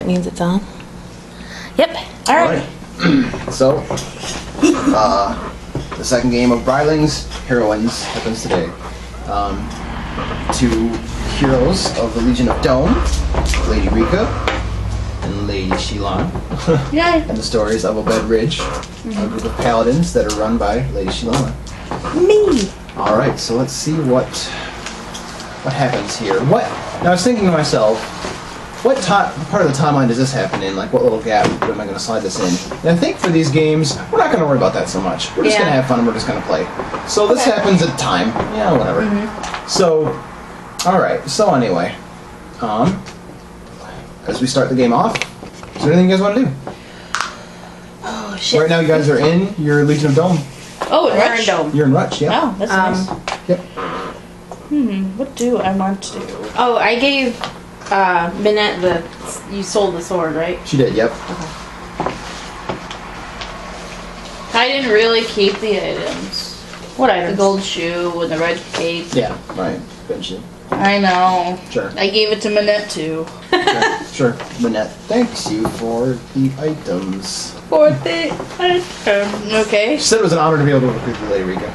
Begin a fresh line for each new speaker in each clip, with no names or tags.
It means it's on.
Yep. All right.
So, the second game of Bryling's Heroines happens today. Two heroes of the Legion of Dome, Lady Rika and Lady Shilan.
Yay.
And the stories of Obed Ridge, a group of paladins that are run by Lady Shilana.
Me.
All right, so let's see what happens here. Now I was thinking to myself, what part of the timeline does this happen in? Like, what little gap am I going to slide this in? And I think for these games, we're not going to worry about that so much. We're just going to have fun and we're just going to play. So this happens at time. Yeah, whatever. So, all right. So anyway, as we start the game off, is there anything you guys want to do?
Oh shit.
Right now, you guys are in your Legion of Dome.
Oh, we're in Dome.
You're in Rutch, yeah.
Oh, that's nice.
Yep.
What do I want to do?
Oh, I gave Minette you sold the sword, right?
She did, yep.
I didn't really keep the items.
What
The
items?
gold shoe and the red cape.
Yeah, right. Eventually.
I know.
Sure.
I gave it to Minette too.
Sure. Minette thanks you for the items.
For the okay.
She said it was an honor to be able to work with you, Lady Rika.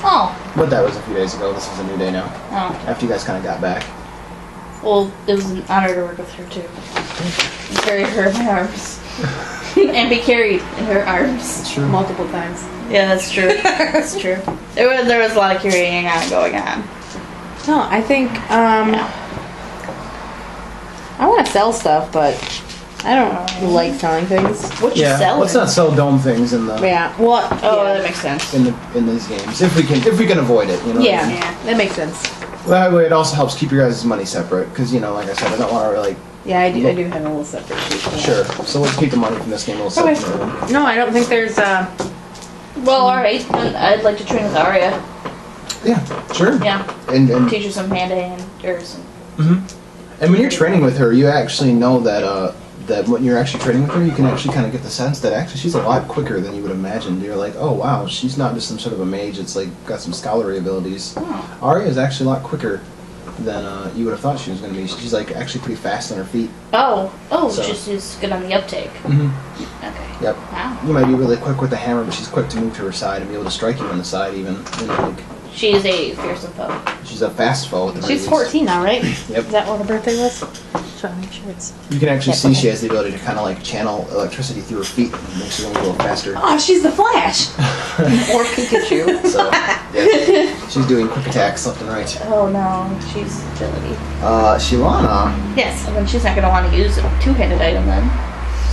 Oh.
But that was a few days ago. This is a new day now.
Oh.
After you guys kind of got back.
Well, it was an honor to work with her too. And carry her in my arms. And be carried in her arms.
True.
Multiple times. Yeah, that's true. That's true. There was a lot of carrying on going on.
No, I think I want to sell stuff, but I don't like selling things.
What you selling?
Let's not sell dome things in the
Yeah, well,
that makes sense.
in these games if we can avoid it. You know.
yeah,
What I mean?
that makes sense.
That way, it also helps keep your guys' money separate because like I said, I don't want to like.
Yeah, I do have a little separate sheet. Yeah.
Sure. So let's keep the money from this game a little separate. from the other one.
No, I don't think there's
Well, alright. I'd like to train with Arya.
Yeah. Sure.
Yeah.
And
Teach her some hand-to-hand or some.
And when you're training with her, you actually know that that when you're actually training with her, you can actually kind of get the sense that actually she's a lot quicker than you would imagine. You're like, oh wow, she's not just some sort of a mage. It's like got some scholarly abilities.
Oh.
Arya is actually a lot quicker than you would have thought she was going to be. She's like actually pretty fast on her feet.
Oh,
So-
she's good on the uptake. Okay.
Yep.
Wow.
You might be really quick with the hammer, but she's quick to move to her side and be able to strike you on the side even. Like,
She is a fearsome foe.
she's a fast foe. At the very
She's
least.
14 now, right?
Yep.
Is that what her birthday was? Trying to make sure it's.
You can actually
Yeah,
see
okay.
she has the ability to kind of like channel electricity through her feet and makes her go a little faster.
Oh, she's the Flash.
Or Pikachu.
So, yeah, she's doing quick attacks left and right.
Oh no, she's ability.
Shilana,
Yes, and then she's not gonna want to use a two-handed item then.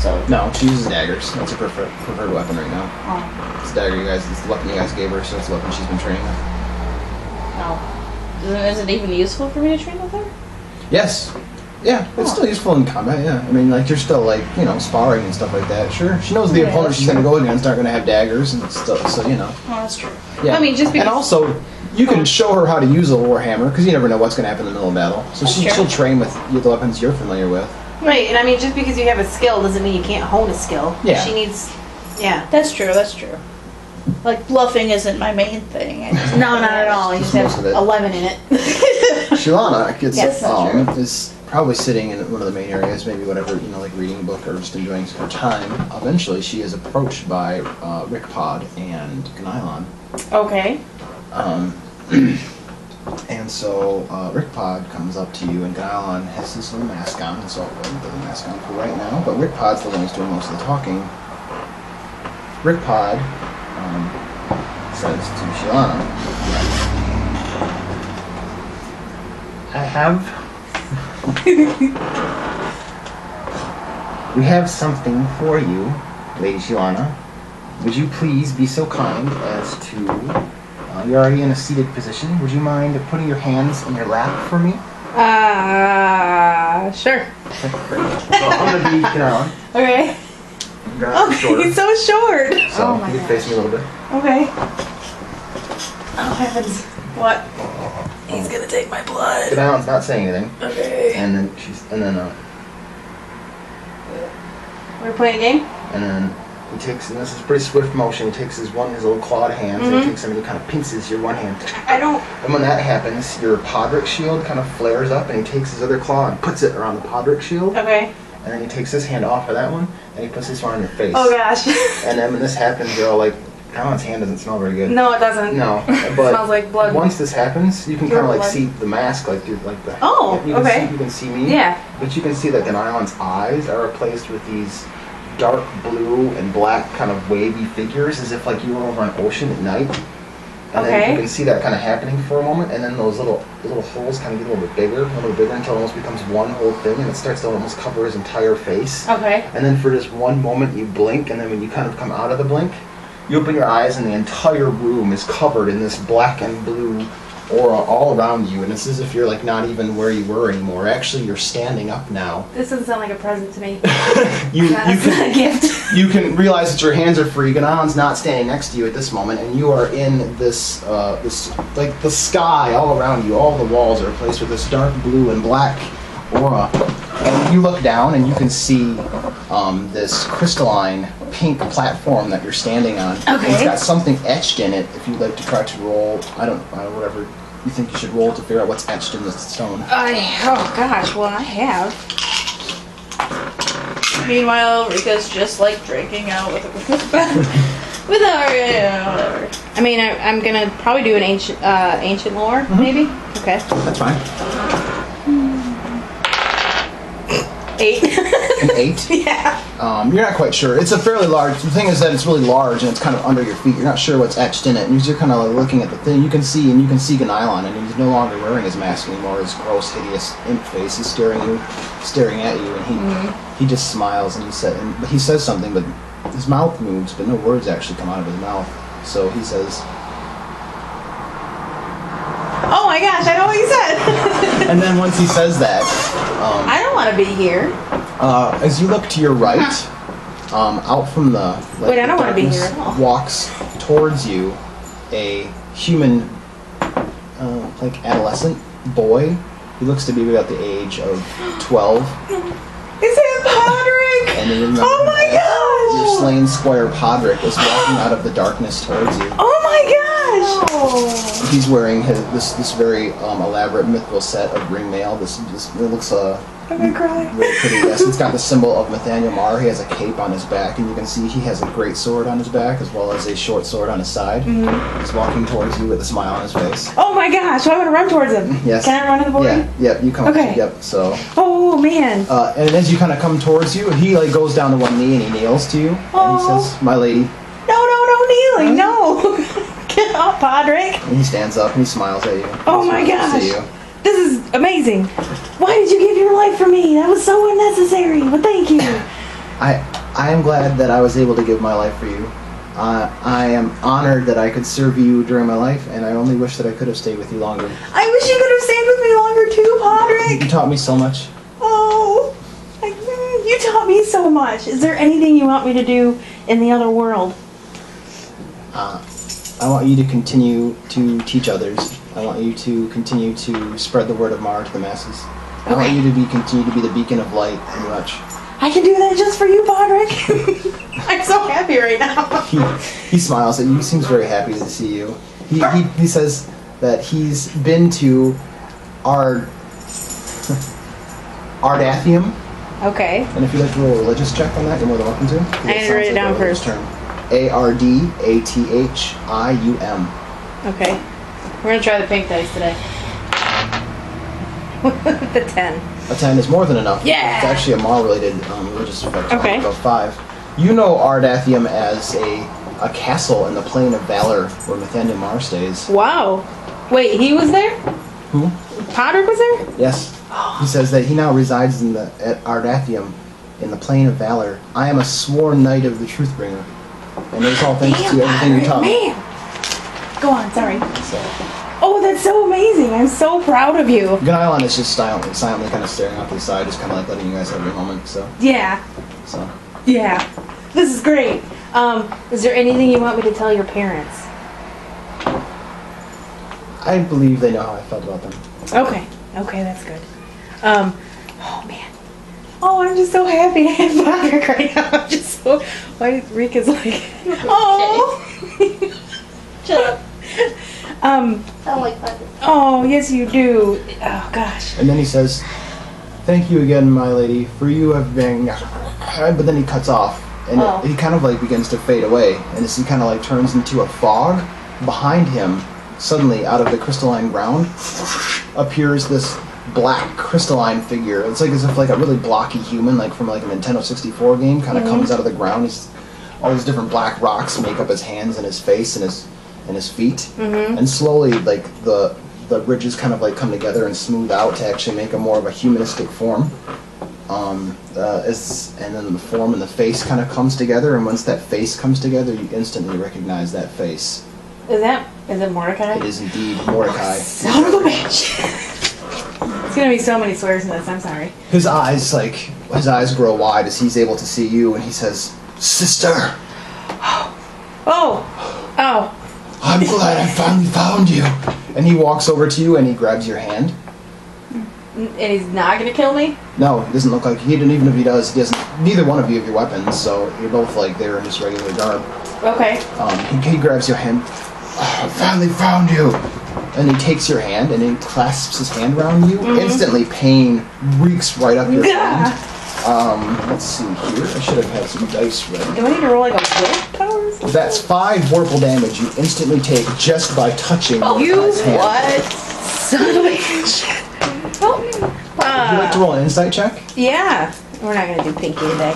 So.
no, she uses daggers. That's her preferred weapon right now.
Oh.
It's the dagger it's the weapon you guys gave her, so it's the weapon she's been training with.
No. Is it even useful for me to train with her?
Yes. Yeah, it's still useful in combat, yeah. I mean, like, you're still, like, sparring and stuff like that. Sure, she knows the
Yeah,
opponent
that's
she's going to go against aren't going to have daggers and stuff, so,
Oh, that's true.
Yeah.
I mean, just because-
And also, you can show her how to use a warhammer, because you never know what's going to happen in the middle of battle. So
That's true.
she'll train with the weapons you're familiar with.
Right, and I mean, just because you have a skill doesn't mean you can't hone a skill.
Yeah.
She needs. Yeah.
That's true. That's true. Like bluffing isn't my main thing. I just
No, not at all. You
Just
just
most of
have
it.
11 in it.
Shilana gets,
Yes, that's true.
is probably sitting in one of the main areas, maybe whatever, like reading a book or just enjoying her time. Eventually, she is approached by Rick Pod and Ganylon.
Okay.
And so Rick Pod comes up to you, and Ganylon has his little mask on, so I'll put the mask on for right now. But Rick Pod's the one who's doing most of the talking. Rick Pod says to Shilana, I have... We have something for you, Lady Shilana. Would you please be so kind as to... you're already in a seated position. Would you mind putting your hands in your lap for me?
Sure.
So I'm going to be Ganylon.
Okay.
Oh,
He's so short.
So
Oh my
you can face me a little bit.
Okay. Oh heavens. What?
He's gonna take my blood.
Ganylon's not saying anything.
Okay.
And then
We're playing a game?
and then he takes, and this is a pretty swift motion, he takes his little clawed hands and he takes them and he kind of pinces your one hand.
I don't.
And when that happens, your Podrick shield kind of flares up and he takes his other claw and puts it around the Podrick shield.
Okay.
and then he takes his hand off of that one, and he puts his one on your face.
Oh gosh.
And then when this happens, you're all like, Kylan's hand doesn't smell very good.
No, it doesn't.
No,
It
but
smells like blood.
once this happens, you can
Pure
kind of like
blood.
see the mask, like through like the.
Oh,
you can
okay.
See, you can see me.
Yeah.
But you can see that Ganion's eyes are replaced with these dark blue and black kind of wavy figures, as if like you were over an ocean at night. And then
Okay.
you can see that kind of happening for a moment, and then those little holes kind of get a little bit bigger until it almost becomes one whole thing, and it starts to almost cover his entire face.
Okay.
And then for just one moment you blink, and then when you kind of come out of the blink, you open your eyes and the entire room is covered in this black and blue aura all around you, and it's as if you're like not even where you were anymore. Actually, you're standing up now.
This doesn't sound like a present to me.
You
That's
can
a gift.
you can realize that your hands are free. Ganon's not standing next to you at this moment, and you are in this like the sky all around you. All the walls are replaced with this dark blue and black aura. And you look down and you can see this crystalline pink platform that you're standing on.
Okay.
It's got something etched in it. If you'd like to try to roll, I don't know, whatever you think you should roll to figure out what's etched in the stone.
Oh gosh, well I have.
Meanwhile, Rika's just like drinking out with with our whatever.
I mean, I'm gonna probably do an ancient lore, maybe. Okay.
That's fine.
8.
An 8?
Yeah.
You're not quite sure. It's a fairly large. The thing is that it's really large and it's kind of under your feet. You're not sure what's etched in it. And you're kind of like looking at the thing. You can see Ganylon, and he's no longer wearing his mask anymore. His gross, hideous imp face is staring at you, and he just smiles and he says something, but his mouth moves, but no words actually come out of his mouth. So he says,
Oh my gosh, I know what you said.
and then once he says that,
I don't want to be here.
as you look to your right, out from the
Wait, I don't wanna be
darkness,
here at all.
walks towards you a human, like adolescent boy. He looks to be about the age of 12.
Is it Podrick?
And then you remember
Oh my
your
gosh!
slain squire Podrick is walking out of the darkness towards you.
Oh my gosh!
He's wearing this very elaborate mythical set of ring mail. This it looks
I'm gonna cry.
really pretty. Yes, it's got the symbol of Nathaniel Marr. He has a cape on his back, and you can see he has a great sword on his back as well as a short sword on his side. He's walking towards you with a smile on his face.
Oh my gosh, so I'm gonna run towards him.
Yes.
Can I run to the boy?
Yeah, yep. You come.
Okay.
Yep. So,
Oh man.
and as you kind of come towards you, he like goes down to one knee and he kneels to you, and he
Oh.
says, "My lady."
No, kneeling, no. Get off, Podrick.
And he stands up and he smiles at you.
Oh
He
my
smiles to
gosh.
you.
This is amazing. Why did you give your life for me? That was so unnecessary, but thank you.
I am glad that I was able to give my life for you. I am honored that I could serve you during my life, and I only wish that I could have stayed with you longer.
I wish you could have stayed with me longer too, Podrick.
You taught me so much.
Oh, you taught me so much. Is there anything you want me to do in the other world?
I want you to continue to teach others. I want you to continue to spread the word of Mar to the masses. I want you to continue to be the beacon of light and much.
I can do that just for you, Podrick. I'm so happy right now.
He smiles at you. He seems very happy to see you. He says that he's been to Ardathium,
Okay.
and if you'd like to roll a religious check on that, you're more than welcome to.
I need to write it down first.
Ardathium.
Okay. We're gonna try the pink dice today. The 10.
A 10 is more than enough.
Yeah!
It's actually a Mar-related religious effect.
Okay.
Of 5. You know Ardathium as a castle in the Plain of Valor where Nathaniel Marr stays.
Wow. Wait, he was there?
Who?
Podrick was there?
Yes. He says that he now resides at Ardathium in the Plain of Valor. I am a sworn knight of the Truthbringer. And it's all thanks to everything you taught me.
Man. Go on, sorry.
So,
Oh, that's so amazing. I'm so proud of you.
Ganylon is just silently kind of staring off to the side, just kind of like letting you guys have your moment. So.
Yeah. This is great.
Is there anything you want me to tell your parents?
I believe they know how I felt about them.
Okay, that's good. Oh man. Oh, I'm just so happy to have Podrick right now. I'm just so. Why did Rika's like? Oh.
Shut up.
Um.
I don't like that.
Oh, yes, you do. Oh gosh.
And then he says, Thank you again, my lady, for you have been... But then he cuts off, and he kind of like begins to fade away, and as he kind of like turns into a fog, behind him, suddenly out of the crystalline ground, appears this black crystalline figure. It's like as if like a really blocky human, like from like a Nintendo 64 game, kind of comes out of the ground. All these different black rocks make up his hands and his face and his feet, and slowly like the ridges kind of like come together and smooth out to actually make a more of a humanistic form. And then the form and the face kind of comes together, and once that face comes together, you instantly recognize that face.
Is it Mordecai?
It is indeed Mordecai.
Son of a bitch! There's gonna be so many swears in this, I'm sorry.
His eyes grow wide as he's able to see you, and he says, "Sister!
Oh!
I'm glad I finally found you." And he walks over to you and he grabs your hand.
And he's not gonna kill me?
No, he doesn't look like he didn't. Even if he does, neither one of you have your weapons, so you're both like there in just regular garb.
Okay.
He grabs your hand. "I finally found you." And he takes your hand and he clasps his hand around you. Instantly, pain reeks right up your hand. Let's see here. I should have had some dice ready.
Do I need to roll like a willpower or something?
That's 5 Vorpal damage you instantly take just by touching Mordecai's hand.
What? Son of a bitch. Help me.
Would you like to roll an insight check?
Yeah. We're not gonna do Pinky today.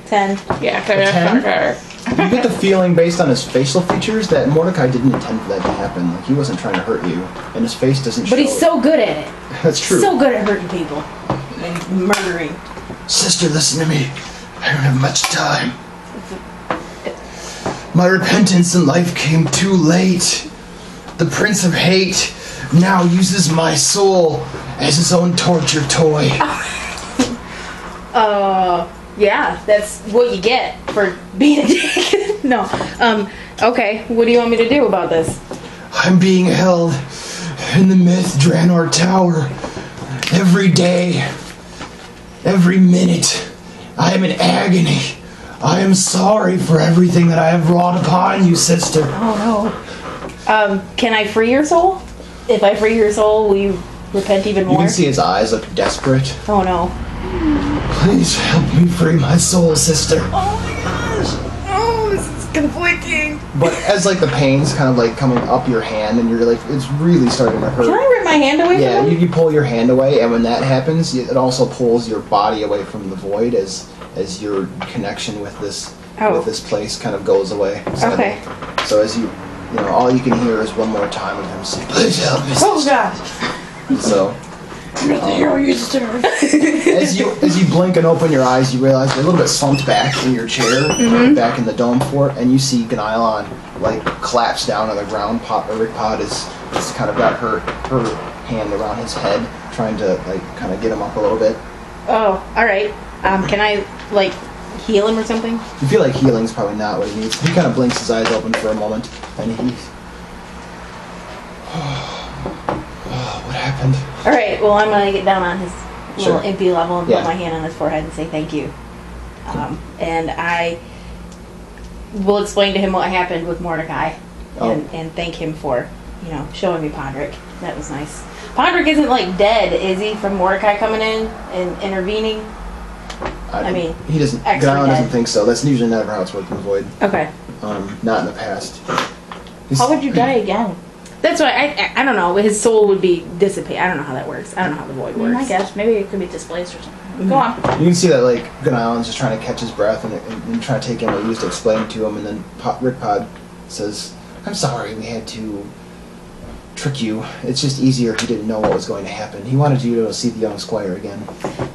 10.
Yeah,
10? You get the feeling based on his facial features that Mordecai didn't intend for that to happen. Like he wasn't trying to hurt you, and his face doesn't show.
But he's so good at it.
That's true.
So good at hurting people. And murdering.
"Sister, listen to me. I don't have much time. My repentance in life came too late. The Prince of Hate now uses my soul as his own torture toy."
Yeah, that's what you get for being a dick. No. Okay, what do you want me to do about this?
"I'm being held in the Myth Draenor Tower. Every day, every minute, I am in agony. I am sorry for everything that I have wrought upon you, sister."
Oh no. Can I free your soul? If I free your soul, will you repent even more?
You can see his eyes look desperate.
Oh no.
"Please help me free my soul, sister."
Oh my gosh. Oh, this is conflicting.
But as like the pain's kind of like coming up your hand, and you're like, it's really starting to hurt.
Can I rip my hand away
Yeah,
from him?
you pull your hand away, and when that happens, it also pulls your body away from the void as your connection with this place kind of goes away. Sadly.
Okay.
So as you all you can hear is one more time of him say, "Please help me."
Oh gosh.
So
You're the hero you deserve.
as you blink and open your eyes, you realize you're a little bit slumped back in your chair, back in the dome fort, and you see Ganylon like collapse down on the ground. Rick Pod is kind of got her hand around his head, trying to like kind of get him up a little bit.
Oh, alright. Can I, like, heal him or something?
You feel like healing's probably not what he needs. He kind of blinks his eyes open for a moment, and he's... what happened?
Alright, well, I'm gonna get down on his little impy level and
Yeah.
put my hand on his forehead and say thank you. And I will explain to him what happened with Mordecai and thank him for, showing me Podrick. That was nice. Podrick isn't, like, dead, is he, from Mordecai coming in and intervening?
He doesn't.
extra
Ganylon
dead.
doesn't think so. That's usually never how it's worked in the Void.
Okay.
Not in the past.
How would you die again?
That's why I don't know. His soul would be dissipate. I don't know how that works. I don't know how the void works.
I guess maybe it could be displaced or something. Go on.
You can see that like Ganylon's just trying to catch his breath and trying to take in what you used to explain to him, and then Rick Pod says, "I'm sorry, we had to trick you. It's just easier. He didn't know what was going to happen. He wanted you to see the young squire again."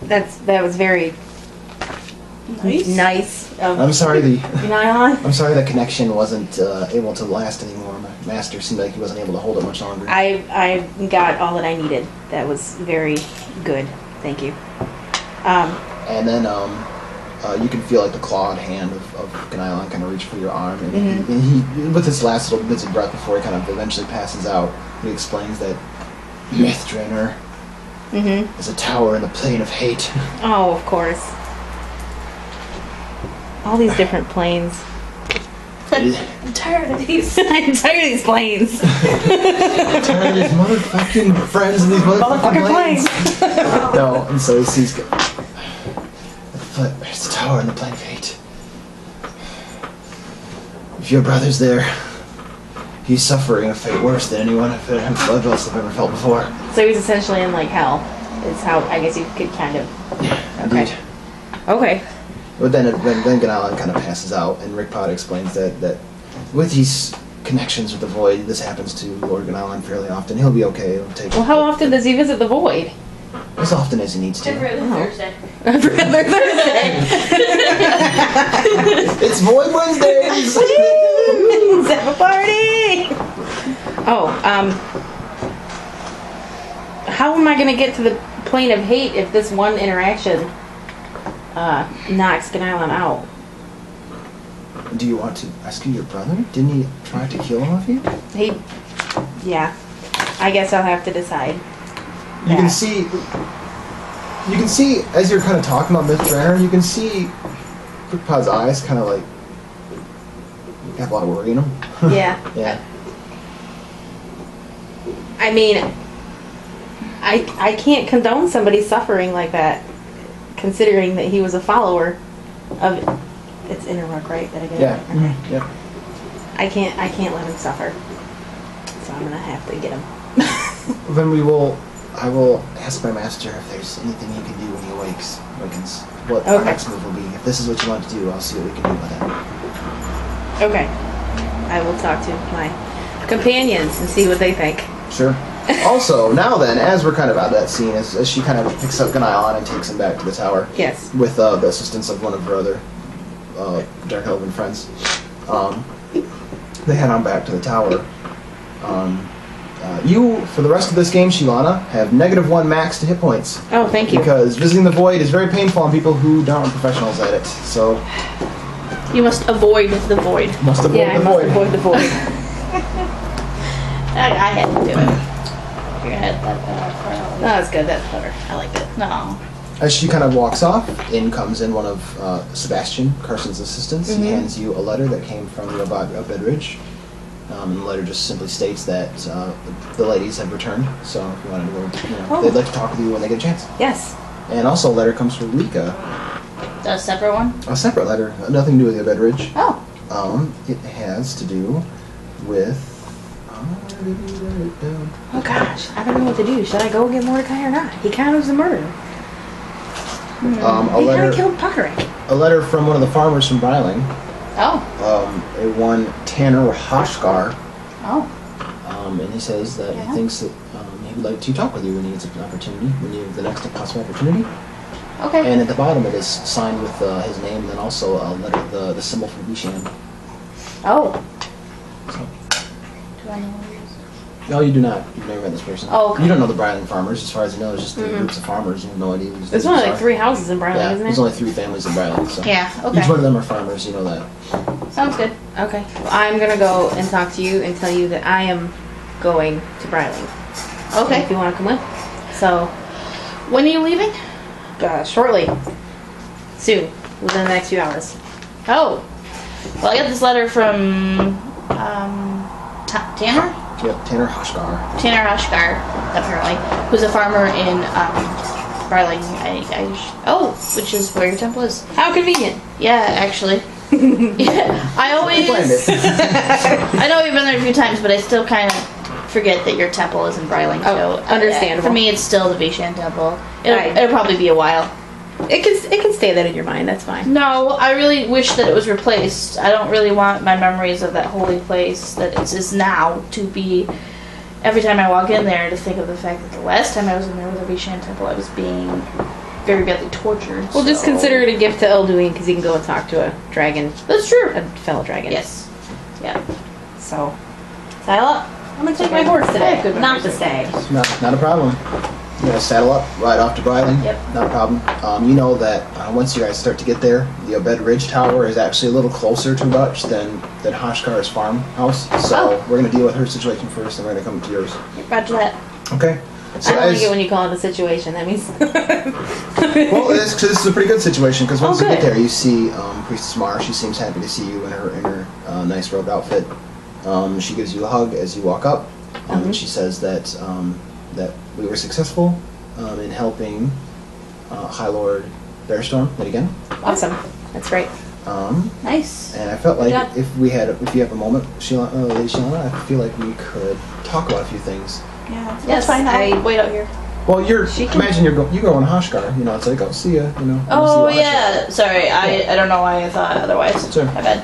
That was very nice.
I'm sorry
Ganylon.
the connection wasn't able to last anymore. My master seemed like he wasn't able to hold it much longer.
I got all that I needed. That was very good. Thank you.
And then you can feel like the clawed hand of Ganylon kind of reach for your arm, and he, with his last little bits of breath before he kind of eventually passes out, he explains that Myth Draenor is a tower in the plane of hate.
Oh, of course. All these different planes.
I'm tired of these.
I'm tired of these planes.
I'm tired of these motherfucking friends and these motherfucking planes. No, and so he sees. There's the tower and the plane fate. If your brother's there, he's suffering a fate worse than anyone else I've ever felt before.
So he's essentially in like hell. Is how I guess you could kind of.
Indeed.
Okay.
But then Ganalan kind of passes out, and Rick Pod explains that with these connections with the Void, this happens to Lord Ganalan fairly often. He'll be okay. It'll take
Well, how often does he visit the Void?
as often as he needs to.
Every other Thursday.
Every other Thursday.
It's Void Wednesdays!
Let's have a party! Oh, how am I gonna get to the plane of hate if this one interaction knocks Ganalan out?
Do you want to rescue your brother? Didn't he try to kill all of you?
Yeah. I guess I'll have to decide.
You can see as you're kind of talking about Mr. Aaron, you can see Rick Pod's eyes kind of like have a lot of worry in them.
Yeah.
Yeah.
I mean, I can't condone somebody suffering like that, considering that he was a follower of. It's Interrock, right? That I get
Yeah.
it? Okay.
Yeah.
I can't let him suffer. So I'm gonna have to get him.
Then I will ask my master if there's anything he can do when he awakens. What our
Okay.
next move will be. If this is what you want to do, I'll see what we can do about that.
Okay. I will talk to my companions and see what they think.
Sure. Also, now then, as we're kind of at that scene, as she kind of picks up Ganalan and takes him back to the tower
Yes.
with the assistance of one of her other Dark Elven friends, they head on back to the tower. You, for the rest of this game, Shilana, have -1 max to hit points.
Oh, thank you.
Because visiting the Void is very painful on people who aren't professionals at it. So,
You must avoid the void.
must avoid
Yeah, I
the
must
Void.
avoid the void.
I had to do it. You're gonna have that.
No, that's good. That's clever. I like it.
No.
As she kind of walks off, in comes in one of Sebastian, Carson's assistants. He hands you a letter that came from the Bedridge. And the letter just simply states that the ladies have returned. So if you wanted to go, they'd like to talk with you when they get a chance.
Yes.
And also a letter comes from Rika.
A separate one?
A separate letter, nothing to do with the Bedridge.
Oh.
It has to do with.
Oh gosh, I don't know what to do. Should I go get Mordecai or not? He kind of was a murderer.
A
He kind of
letter.
killed Podrick.
A letter from one of the farmers from Bryling.
Oh.
A one Tanner Hoshgar.
Oh.
And he says that
Yeah.
he thinks that he would like to talk with you when he gets an opportunity, when you have the next possible opportunity.
Okay.
And at the bottom it is signed with his name, and then also a letter, the symbol from Vishan.
Oh.
So,
Do I know what it is?
no, you do not. You've never met this person.
Oh, okay.
You don't know the Bryling farmers, as far as you know. It's just the groups of farmers. You have no idea who's
There's only like 3 houses in Bryling,
Yeah,
isn't
there's
there?
only 3 families in Bryling, so
Yeah,
each one
okay.
of them are farmers. You know that.
Sounds good.
Okay. Well, I'm gonna go and talk to you and tell you that I am going to Bryling.
Okay.
If you want to come with. So,
When are you leaving?
shortly. Soon. Within the next few hours.
Oh. Well, I got this letter from Tanner?
Yep, Tanner Hoshgar.
Tanner Ashgar, apparently, who's a farmer in Bryling. Which is where your temple is.
How convenient.
Yeah, actually. Yeah, I always.
planned it.
I know you've been there a few times, but I still kind of forget that your temple is in Bryling.
Oh,
So
understandable.
for me, it's still the Vishan temple.
Right.
It'll probably be a while.
It can stay that in your mind. That's fine.
No, I really wish that it was replaced. I don't really want my memories of that holy place that it is now to be. Every time I walk in there, to think of the fact that the last time I was in there with the Vishan temple, I was being very badly tortured.
We'll just
so-
consider it a gift to Elduin because he can go and talk to a dragon,
That's true.
a fellow dragon.
Yes. Yeah.
So, saddle up. I'm gonna take my horse
I
today,
have good
not the
memories.
stag.
Not a problem. You gotta saddle up, ride off to Bryling.
Yep.
Not a problem. You know that once you guys start to get there, the Obed Ridge Tower is actually a little closer to Dutch than Hoshkar's farmhouse. So we're gonna deal with her situation first, and we're gonna come to yours.
Roger that.
Okay. So
I don't like it when you call it a situation. That means.
well, this is a pretty good situation because once
Oh,
you get
good.
there, you see Priestess Mar. She seems happy to see you in her nice robe outfit. She gives you a hug as you walk up. And she says that that we were successful in helping High Lord Bearstorm yet again.
Awesome. That's great.
Nice.
And I felt
Good
like
job.
if you have a moment, Lady Sheila, I feel like we could talk about a few things.
Yeah.
That's fine. I'll wait out here.
Well,
She can-
imagine you go on Hoshgar. You know, it's like, oh, see ya. You know.
Oh
see you on
yeah. Sorry, I don't know why I thought otherwise.
Sure.
My bad.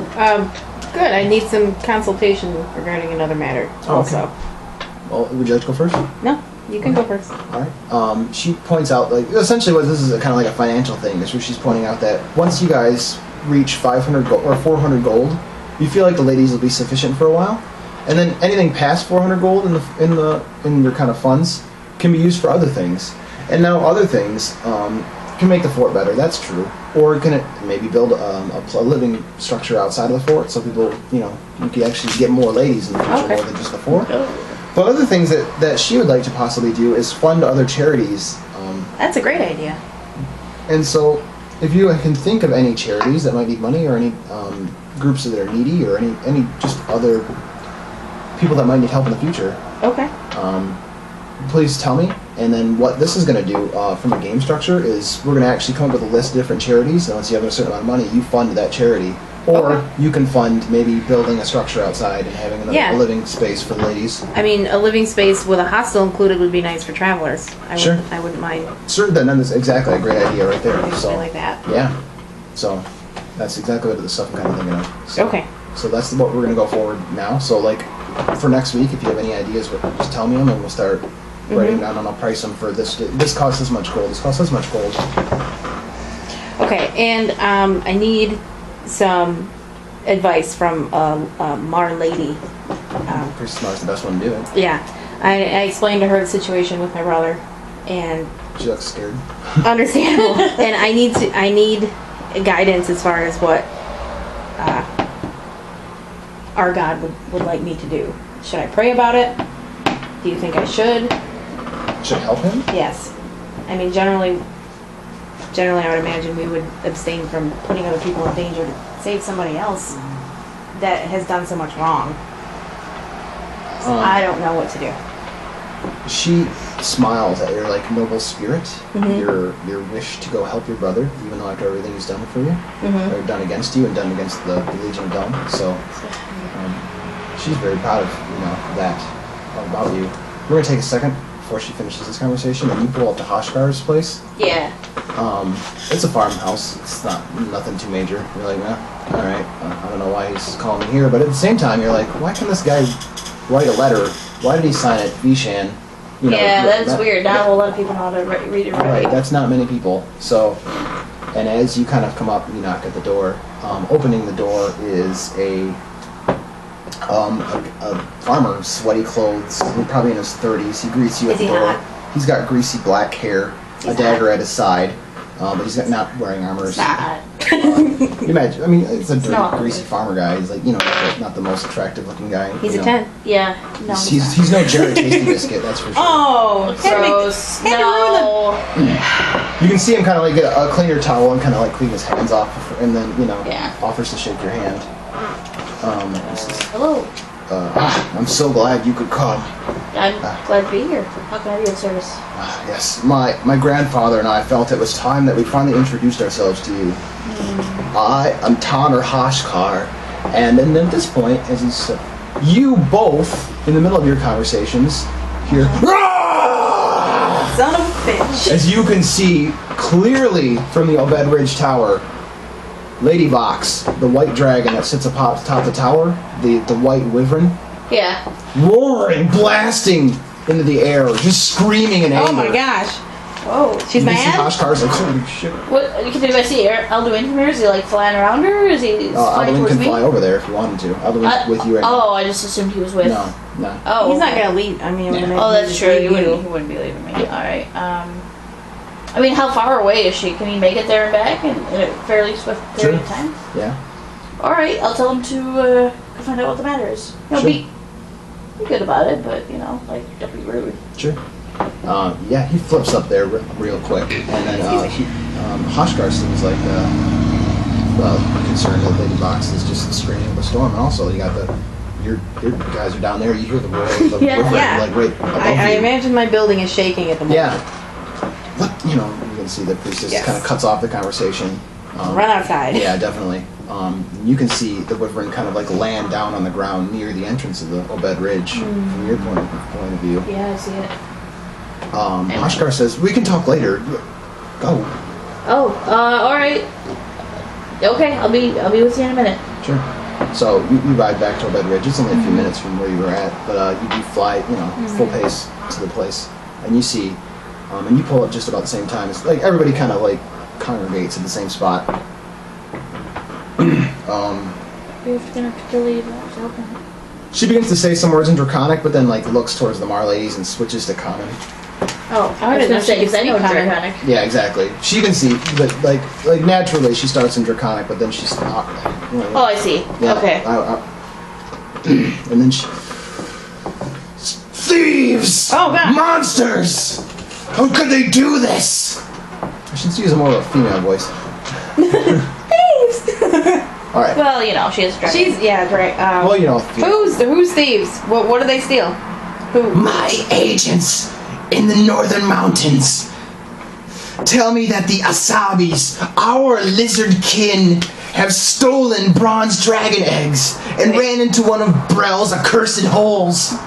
Good. I need some consultation regarding another matter.
Oh, okay.
Also.
Hoshgar. Well, would you like to go first?
No, you can go first.
All right. She points out, like, essentially what this is kind of like a financial thing. Is where she's pointing out that once you guys reach 500 gold or 400 gold, you feel like the ladies will be sufficient for a while, and then anything past 400 gold in your kind of funds can be used for other things. And now other things can make the fort better. That's true. Or can it maybe build a living structure outside of the fort, so people, you can actually get more ladies in the future
Okay.
more than just the fort. But other things that she would like to possibly do is fund other charities.
That's a great idea.
And so, if you can think of any charities that might need money, or any groups that are needy, or any just other people that might need help in the future,
Okay.
please tell me. And then what this is going to do from a game structure is we're going to actually come up with a list of different charities. And once you have a certain amount of money, you fund that charity. Or
Okay.
you can fund maybe building a structure outside and having
Yeah.
a living space for the ladies.
I mean, a living space with a hostel included would be nice for travelers.
Sure.
I wouldn't mind
Certain, then that's exactly a great idea right there.
doing
So
something like that.
yeah, so that's exactly what the stuff I'm kind of thinking of. So,
Okay.
So that's what we're gonna go forward now. So like for next week, if you have any ideas, just tell me them and we'll start writing down, and I'll price them for this. This costs this much gold. This costs this much gold.
Okay, and I need some advice from a Mar lady.
Pretty smart's the best one to do it.
Yeah, I explained to her the situation with my brother, and
She looks scared.
understandable. And I need guidance as far as what our God would like me to do. Should I pray about it? Do you think I should?
Should I help him?
Yes. I mean, generally, I would imagine we would abstain from putting other people in danger to save somebody else that has done so much wrong. So I don't know what to do.
She smiles at your like noble spirit,
Mhm.
your wish to go help your brother, even though after everything he's done for you, or done against you and done against the Legion of Dawn. So she's very proud of that about you. We're gonna take a second before she finishes this conversation, and you pull up to Hoshgar's place.
Yeah.
It's a farmhouse. It's nothing too major. You're like, all right. I don't know why he's calling me here, but at the same time, you're like, why can this guy write a letter? Why did he sign it, Vishan?
Yeah, that's weird. Not a whole lot of people know how to read it right.
Right, that's not many people. So, and as you kind of come up, you knock at the door. Opening the door is a farmer, sweaty clothes, probably in his 30s. He greets you at
Is
the
he
door.
hot?
He's got greasy black hair, a
He's
dagger
hot.
at his side, but he's not wearing armor.
It's not.
Imagine, I mean, it's a dirty,
No.
greasy farmer guy. He's like, not the most attractive looking guy.
He's
you
a
know.
10.
Yeah. No.
He's no Jared Tasty Biscuit, that's for sure.
Oh,
Gross.
had to ruin
No.
You can see him kind of like get a cleaner towel and kind of like clean his hands off, and then
Yeah.
offers to shake your hand. This is,
Hello.
I'm so glad you could come.
I'm glad to be here. How can I be of service?
Yes, my grandfather and I felt it was time that we finally introduced ourselves to you. I am Tanner Hoshkar, and then at this point, as he's you both in the middle of your conversations hear.
son of a bitch.
As you can see clearly from the Obed Ridge Tower, Lady Vox, the white dragon that sits atop the tower, the white wyvern,
Yeah.
roaring, blasting into the air, just screaming in anger.
Oh my gosh.
Whoa.
She's
You see
mad?
Oshkar's like, holy shit.
What? Can I see Alduin from here? Is he like flying around her? Or is he flying
Alduin
towards
can
me?
fly over there if you wanted to. Alduin's with you right now.
Oh, I just assumed he was with.
No.
Oh.
He's not
okay.
gonna leave. I mean,
Yeah.
Oh, that's true. He
You.
wouldn't be leaving me. All right. I mean, how far away is she? Can he make it there and back in a fairly swift period of
Sure.
time?
Yeah.
All right. I'll tell him to go find out what the matter is.
Sure.
Be good about it, but don't be rude.
Sure. Yeah, he flips up there real quick, and then Hoshgar seems like well, concerned that Lady Box is just screaming up a storm. And also, you got your guys are down there. You hear the roar of the river, like right above
I
you.
imagine my building is shaking at the moment.
Yeah. What you can see the priestess kind of cuts off the conversation.
Run outside.
Yeah, definitely. You can see the wyvern kind of like land down on the ground near the entrance of the Obed Ridge from your point of view.
Yeah, I see it.
Oshkar says, "We can talk later. Go."
Oh, all right. Okay, I'll be with you in a minute.
Sure. So you ride back to Obed Ridge. It's only a few minutes from where you were at, but you do fly, full pace to the place, and you see, and you pull up just about the same time. It's like everybody kind of like congregates at the same spot.
We're gonna have to leave. I was open.
She begins to say some words in Draconic, but then like looks towards the Mar ladies and switches to Common.
Oh, I was gonna say because I know Draconic.
Yeah, exactly. She can see, but like naturally she starts in Draconic, but then she's not.
Oh, I see.
Yeah,
Okay.
And then she. Thieves!
Oh, God.
Monsters! How could they do this? I should use a more of a female voice.
Thieves!
Alright.
Well, she is dragon.
She's, right.
Well,
Who's thieves? What do they steal? Who?
My agents in the northern mountains tell me that the Asabis, our lizard kin, have stolen bronze dragon eggs and ran into one of Brel's accursed holes.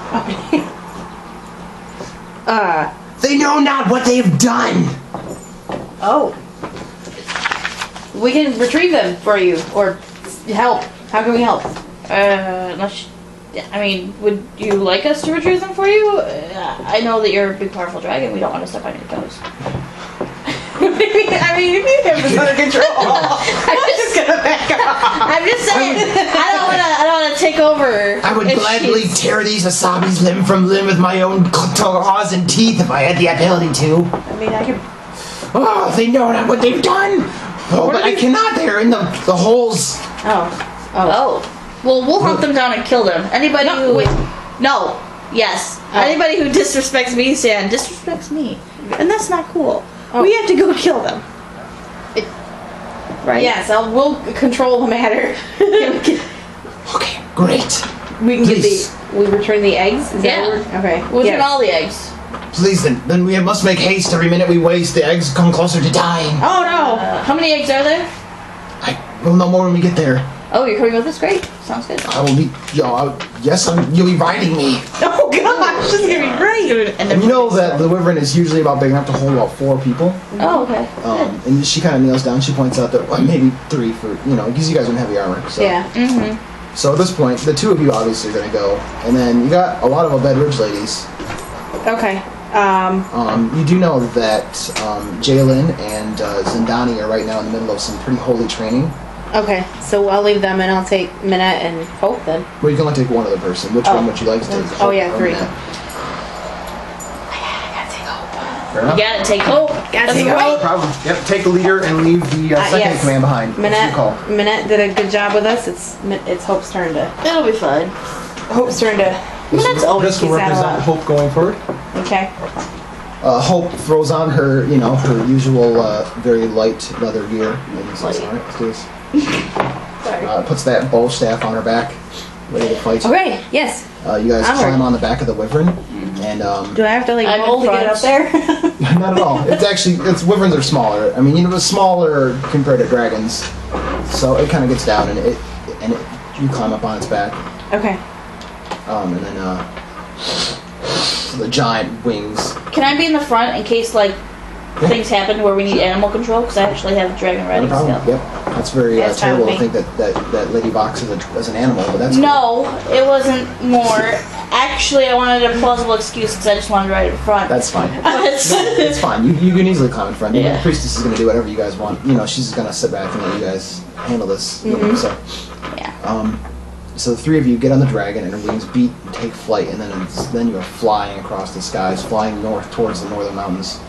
They know not what they have done.
Oh. We can retrieve them for you, or help. How can we help?
Would you like us to retrieve them for you? I know that you're a big, powerful dragon. We don't want to step on your toes.
You have this under control. I'm just gonna back off.
I'm just saying. I don't want to take over.
I would gladly tear these Asabis limb from limb with my own claws and teeth if I had the ability to.
I can.
Oh, they know not what they've done. Oh, but I cannot. They're in the holes.
Oh.
Well, we'll hunt them down and kill them. Anybody who...
wait.
No. Yes. Anybody who disrespects me, Stan, disrespects me. And that's not cool.
Oh.
We have to go kill them. Right?
Yes, we'll control the matter.
Okay, great.
We can
Please.
we return the eggs? Is that
Yeah.
what okay.
We'll
Yes.
turn all the eggs.
Please, then we must make haste. Every minute we waste, the eggs come closer to dying.
Oh no!
How many eggs are there?
I will know more when we get there.
Oh, you're coming with us? Great. Sounds good.
I will be. You'll be riding me.
Oh gosh, this is gonna be great!
And you know that the wyvern is usually about big enough to hold about 4 people.
Oh, okay.
And she kind of kneels down. She points out that maybe 3 for because you guys are in heavy armor. So.
Yeah.
Mm-hmm.
So at this point, the 2 of you obviously are going to go, and then you got a lot of Obed Ridge ladies.
Okay.
You do know that Jalen and Zindani are right now in the middle of some pretty holy training.
Okay, so I'll leave them and I'll take Minette and Hope then.
Well, you can only take one other person. Which one would you like to take?
Oh, yeah,
Hope or
3.
Minette?
I gotta take Hope.
Fair enough.
You gotta take hope.
Gotta take
No
Hope.
problem. Yep, take the leader and leave the second
yes.
command behind. What's your call?
Minette did a good job with us. It's Hope's turn to.
It'll be fine.
Hope's turn to. Minette's always
This will
keeps that
represent
up.
Hope going forward.
Okay.
Hope throws on her, her usual very light leather gear. And says, all right, let's do this.
Sorry.
Puts that bow staff on her back, ready to fight.
Okay. Yes.
You guys
Onward.
climb on the back of the wyvern, and
Do I have to
I'm
roll to get up there?
not at all. It's wyverns are smaller. I mean, it's smaller compared to dragons, so it kind of gets down, and you climb up on its back,
Okay.
and then the giant wings.
Can I be in the front in case, things happen where we need animal control? Because I actually have a dragon
No
riding
problem.
skill.
Yep, that's very
That's fine
terrible to
with
think that Lady Box is an animal, but that's
No, it wasn't more. Actually, I wanted a plausible excuse because I just wanted to ride in front.
That's fine.
But
It's fine. You can easily climb in front.
Yeah.
The priestess is going to do whatever you guys want. She's going to sit back and let you guys handle this. So,
yeah.
so the 3 of you get on the dragon, and her wings beat and take flight, and then you are flying across the skies, flying north towards the northern mountains.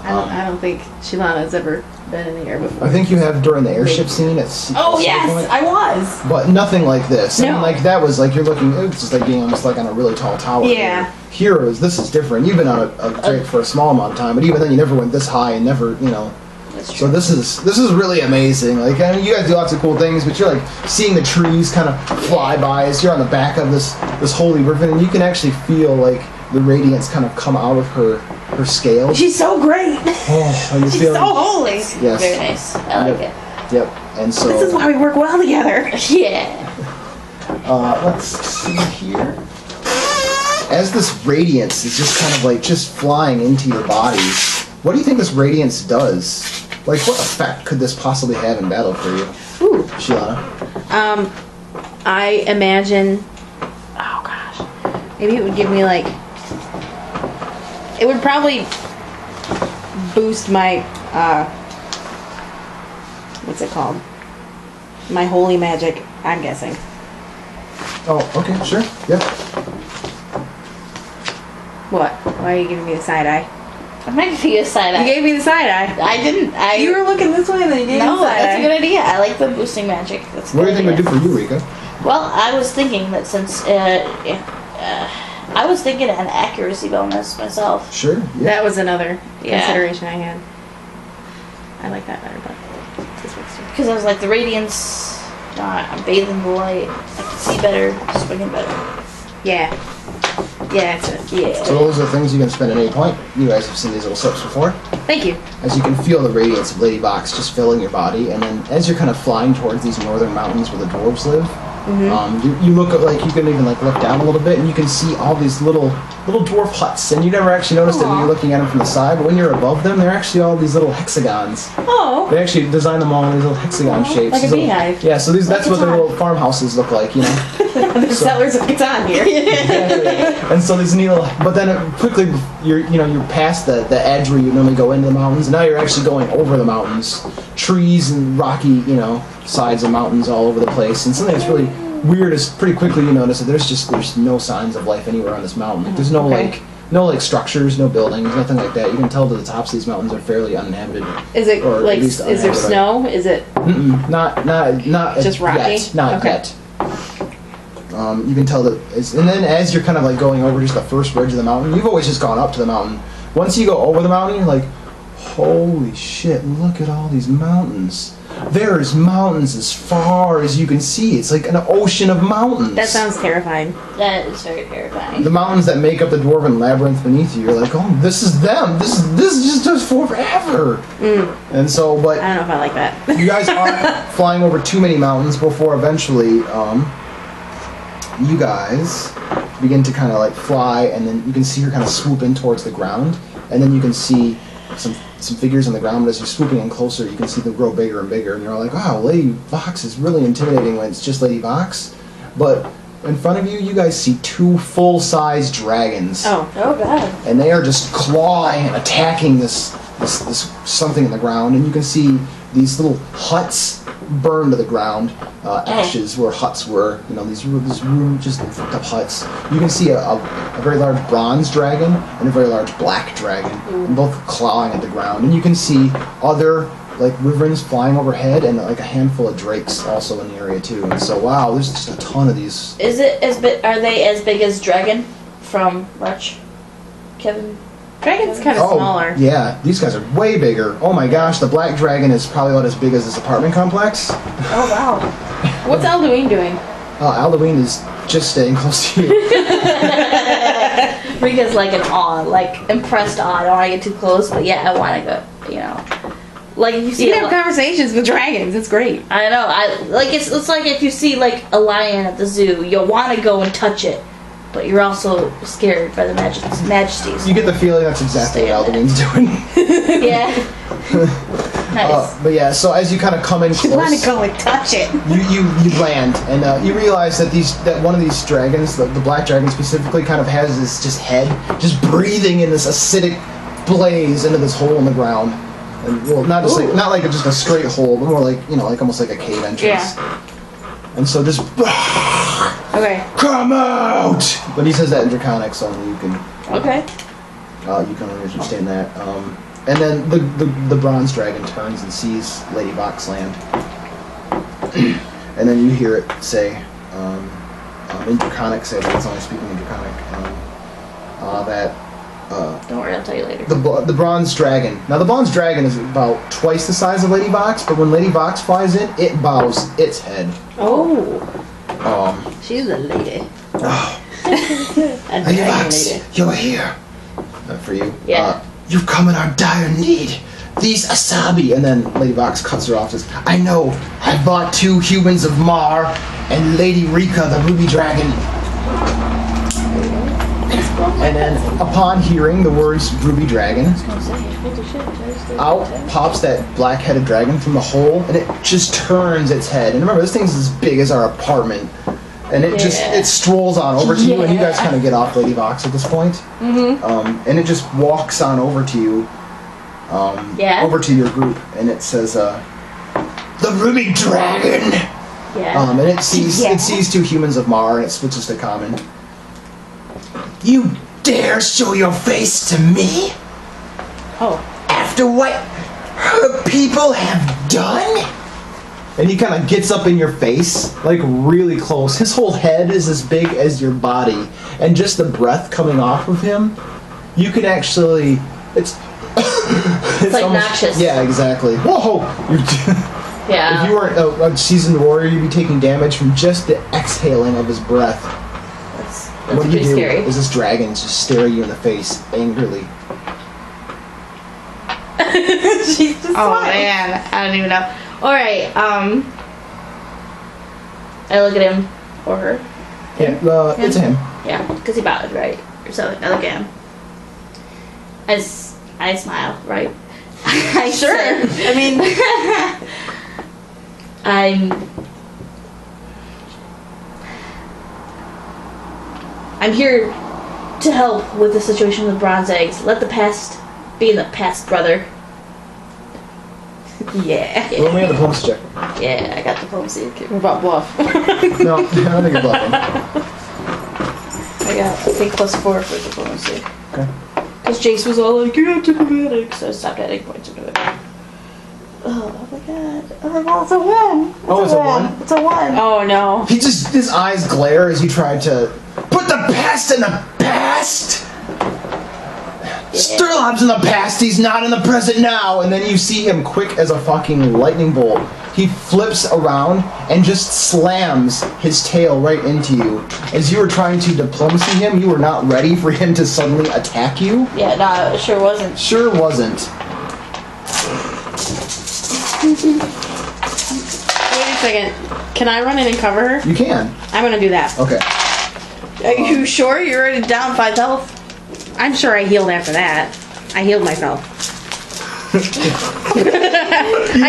I don't think Shilana's ever been in the air before.
I think you have during the airship scene at
Oh
at
yes,
some point.
I was.
But nothing like this. I
No.
mean, like that was like you're looking. It's just like being almost like on a really tall tower.
Yeah.
This is different. You've been on a drake for a small amount of time, but even then, you never went this high and never,
That's
So
true.
this is really amazing. Like, I mean, you guys do lots of cool things, but you're like seeing the trees kind of fly by as you're on the back of this holy ribbon, and you can actually feel like the radiance kind of come out of her scales.
She's so great.
Oh, and you're
She's
feeling,
so holy.
yes.
Very nice. I like it.
Yep. And so
This is why we work well together.
Yeah.
let's see here. As this radiance is just kind of like just flying into your bodies, what do you think this radiance does? Like, what effect could this possibly have in battle for you,
Ooh.
Shiana?
I imagine. Oh gosh. Maybe it would give me like. It would probably boost my. What's it called? My holy magic. I'm guessing.
Oh, okay, sure. Yep.
What? Why are you giving me the side eye?
I'm not giving you a side
You
eye.
gave me the side eye.
I didn't.
You were looking this way and then you gave me
No,
the side
that's
eye.
a good idea. I like the boosting magic. That's a
What do
good
you think it would
idea.
do for you, Rika?
Well, I was thinking that since I was thinking an accuracy bonus myself.
Sure. Yeah.
That was another
Yeah.
consideration I had. I like that better, but this works too.
Because I was like, the radiance, I'm bathing in the light. I can see better, swinging better.
Yeah. Yeah, that's it.
Yeah.
So those are things you can spend at any point. You guys have seen these little steps before.
Thank you.
As you can feel the radiance of Lady Box just filling your body, and then as you're kind of flying towards these northern mountains where the dwarves live, you look at, like, you can even like look down a little bit and you can see all these little dwarf huts, and you never actually noticed it when you're looking at them from the side, but when you're above them, they're actually all these little hexagons.
Oh.
They actually design them all in these little hexagon shapes.
like a
These little-
beehive.
Yeah, so that's what their
Catan.
little farmhouses look like, you know.
There's settlers of Catan here.
And so these neat little, but then quickly you're past the edge where you normally go into the mountains, and now you're actually going over the mountains, trees and rocky sides of mountains all over the place. And something that's really weird is pretty quickly you notice that there's no signs of life anywhere on this mountain. Like, there's no structures, no buildings, nothing like that. You can tell that the tops of these mountains are fairly uninhabited.
Is it
Or at
like,
least
is there
uninhabited.
snow? Is it?
Not
Just rocky?
yet. Not
Okay.
yet. You can tell that, and then as you're kind of like going over just the first ridge of the mountain, you've always just gone up to the mountain. Once you go over the mountain, you're like, holy shit, look at all these mountains. There's mountains as far as you can see. It's like an ocean of mountains.
That sounds terrifying.
That is very terrifying.
The mountains that make up the dwarven labyrinth beneath you, you're like, oh, this is them. This just does forever. And so, but
I don't know if I like that.
you guys aren't flying over too many mountains before eventually you guys begin to kind of like fly, and then you can see her kind of swoop in towards the ground, and then you can see some figures on the ground, but as you're swooping in closer, you can see them grow bigger and bigger, and you're like, wow, Lady Vox is really intimidating when it's just Lady Vox. But in front of you, you guys see two full-size dragons.
Oh.
Oh god.
And they are just clawing and attacking this something in the ground, and you can see these little huts burned to the ground, ashes where huts were, these just fucked up huts. You can see a very large bronze dragon and a very large black dragon, and both clawing at the ground, and you can see other like wyverns flying overhead and like a handful of drakes also in the area too. And so wow, there's just a ton of these.
Is it as big? Are they as big as Dragon from Rush? Kevin.
Dragon's kind of smaller.
Yeah, these guys are way bigger. Oh my gosh, the black dragon is probably about as big as this apartment complex.
Oh wow.
What's Alduin doing?
Halloween is just staying close to you.
Rika's like in awe, like impressed awe. I don't want to get too close, but yeah, I want to go. Like if you see
You can have conversations with dragons. It's great.
I know. It's like if you see like a lion at the zoo, you'll want to go and touch it, but you're also scared by the majesties.
You get the feeling that's exactly what Alduin's doing.
Yeah. Nice.
But yeah, so as you kind of come in
You want to
close,
go and touch it.
you land, and you realize that one of these dragons, the black dragon specifically, kind of has this just head, just breathing in this acidic blaze into this hole in the ground. And, well, not like just a straight hole, but more like like almost like a cave entrance.
Yeah.
And so just
Okay.
come out. But he says that in Draconic, so only you can
Okay.
you can only understand that. And then the bronze dragon turns and sees Lady Vox land. And then you hear it say, in Draconic, say that it's only speaking in Draconic, that
Don't worry, I'll tell you later.
the bronze dragon. Now the bronze dragon is about twice the size of Lady Vox, but when Lady Vox flies in, it bows its head.
Oh.
She's a lady.
Oh,
A
Lady
dragon
Vox,
lady.
you're here. For you.
Yeah.
You've come in our dire need. These Asabi, and then Lady Vox cuts her off. Says, I know. I bought 2 humans of Mar and Lady Rika, the ruby dragon. And then, upon hearing the words ruby dragon, out pops that black-headed dragon from the hole, and it just turns its head. And remember, this thing's as big as our apartment. And it it strolls on over to you, and you guys kind of get off Lady Vox at this point. Mm-hmm. And it just walks on over to you, over to your group, and it says, "The Ruby Dragon."
Yeah.
And it sees 2 humans of Mar, and it switches to common. You dare show your face to me?
Oh.
After what her people have done? And he kind of gets up in your face, like really close. His whole head is as big as your body. And just the breath coming off of him, you can actually... It's
like noxious.
Yeah, exactly. Whoa!
Yeah.
If you weren't a seasoned warrior, you'd be taking damage from just the exhaling of his breath.
That's
What do you
pretty
do?
scary.
Is this dragon just staring you in the face angrily?
She's just
Oh
smiling.
man, I don't even know. Alright, I look at him or her.
Yeah, it's him.
Yeah, because he bowed, right? Or something. I look at him. I smile, right? I
Sure.
said-
I mean,
I'm here to help with the situation with bronze eggs. Let the past be in the past, brother.
yeah.
Roll me a diplomacy check.
Yeah, I got diplomacy.
What about bluff?
No, I don't think you're bluffing.
I got, I think, +4 for diplomacy.
Okay.
Because Jace was all like, you have diplomatic, so I stopped adding points into it. Oh my god. Oh my god, it's a 1.
Oh, it's a 1?
It's a 1.
Oh no.
His eyes glare as you try to put the past in the past. Sturlob's in the past, he's not in the present now. And then you see him quick as a fucking lightning bolt. He flips around and just slams his tail right into you. As you were trying to diplomacy him, you were not ready for him to suddenly attack you.
Yeah, no, it sure wasn't.
Sure wasn't.
Wait a second. Can I run in and cover her?
You can.
I'm gonna do that.
Okay.
Are you sure you're already down 5 health? I'm sure I healed after that. I healed myself. I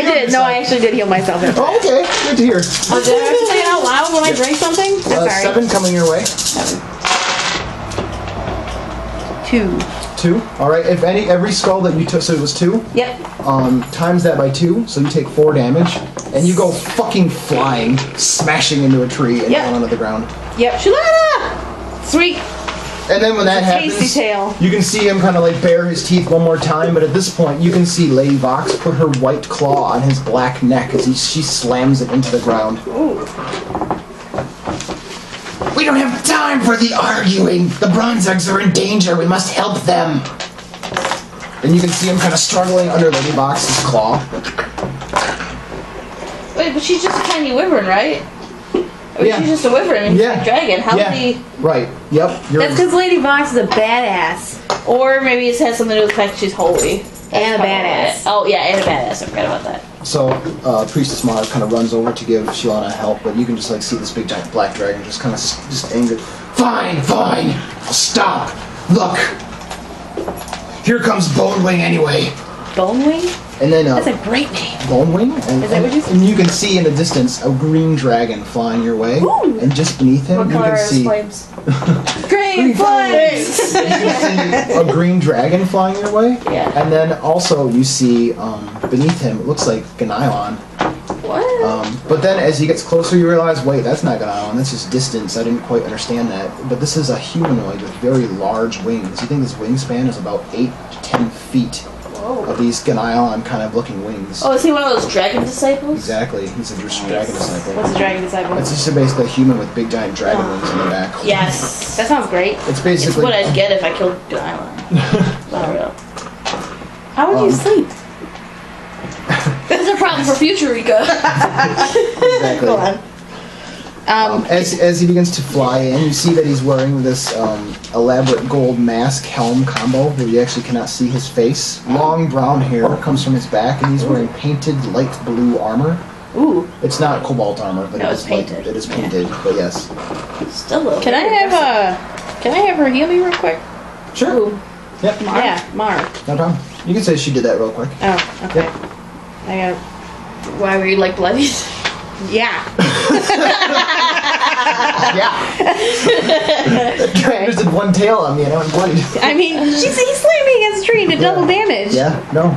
did. No, I actually did heal myself.
Oh, okay. Good to hear.
Oh, did I have to say it out loud when I drank something? I'm sorry.
7 coming your way.
2.
2. All right. If every skull that you took, so it was 2.
Yep.
Times that by 2, so you take 4 damage, and you go fucking flying, smashing into a tree and
Yep.
down onto the ground.
Yep. Shalana! Sweet.
And then when that happens,
Tasty tail.
you can see him kind of like bare his teeth one more time. But at this point, you can see Lady Vox put her white claw on his black neck as she slams it into the ground.
Ooh.
We don't have time for the arguing. The bronze eggs are in danger. We must help them. And you can see him kind of struggling under Lady Vox's claw.
Wait, but she's just a tiny wyvern, right? Or
Yeah.
she's just a wyvern and he's a dragon. How
yeah.
did he...
Right. Yep. You're
That's because Lady Vox is a badass.
Or maybe it has something to do with the fact that she's holy.
And a
probably
badass.
it. Oh, yeah, and a badass. I forgot about that.
So, Priestess Mara kind of runs over to give Shilana help, but you can just like see this big giant black dragon just kind of just angry. Fine, I'll stop. Look, here comes Bonewing anyway.
Bonewing?
And then
That's a great name.
Bonewing, and,
Is that what you said?
and you can see in the distance a green dragon flying your way,
Ooh.
and just beneath him
What
you
color
can
are his
see
flames?
Green flames!
you can see a green dragon flying your way.
Yeah.
And then also you see beneath him, it looks like Ganylon.
What?
But then as he gets closer, you realize, wait, that's not Ganylon, that's just distance. I didn't quite understand that. But this is a humanoid with very large wings. You think this wingspan is about 8 to 10 feet.
Whoa.
of these Ganylon kind of looking wings.
Oh, is he one of those dragon disciples?
Exactly. He's a dragon disciple.
What's a dragon disciple?
It's just basically a human with big giant dragon wings on the back.
Yes.
That sounds great.
It's basically.
It's what I'd get if I killed Delilah. For real.
How would you sleep?
That's a problem for future Rika.
Exactly.
Go on.
As he begins to fly in, you see that he's wearing this elaborate gold mask helm combo where you actually cannot see his face. Long brown hair comes from his back, and he's wearing painted light blue armor.
Ooh.
It's not cobalt armor, but
No,
it
it's
is
painted.
It is painted, but yes.
Still a little
Can I have her heal me real quick?
Sure.
Ooh.
Yep.
Yeah, Mar.
No problem. You can say she did that real quick.
Oh, okay.
Yep.
I got.
Why were you like bloody?
Yeah.
Yeah. Just did one tail on me and I went bloody.
I mean, he slammed me against a tree and did double damage.
Yeah, no.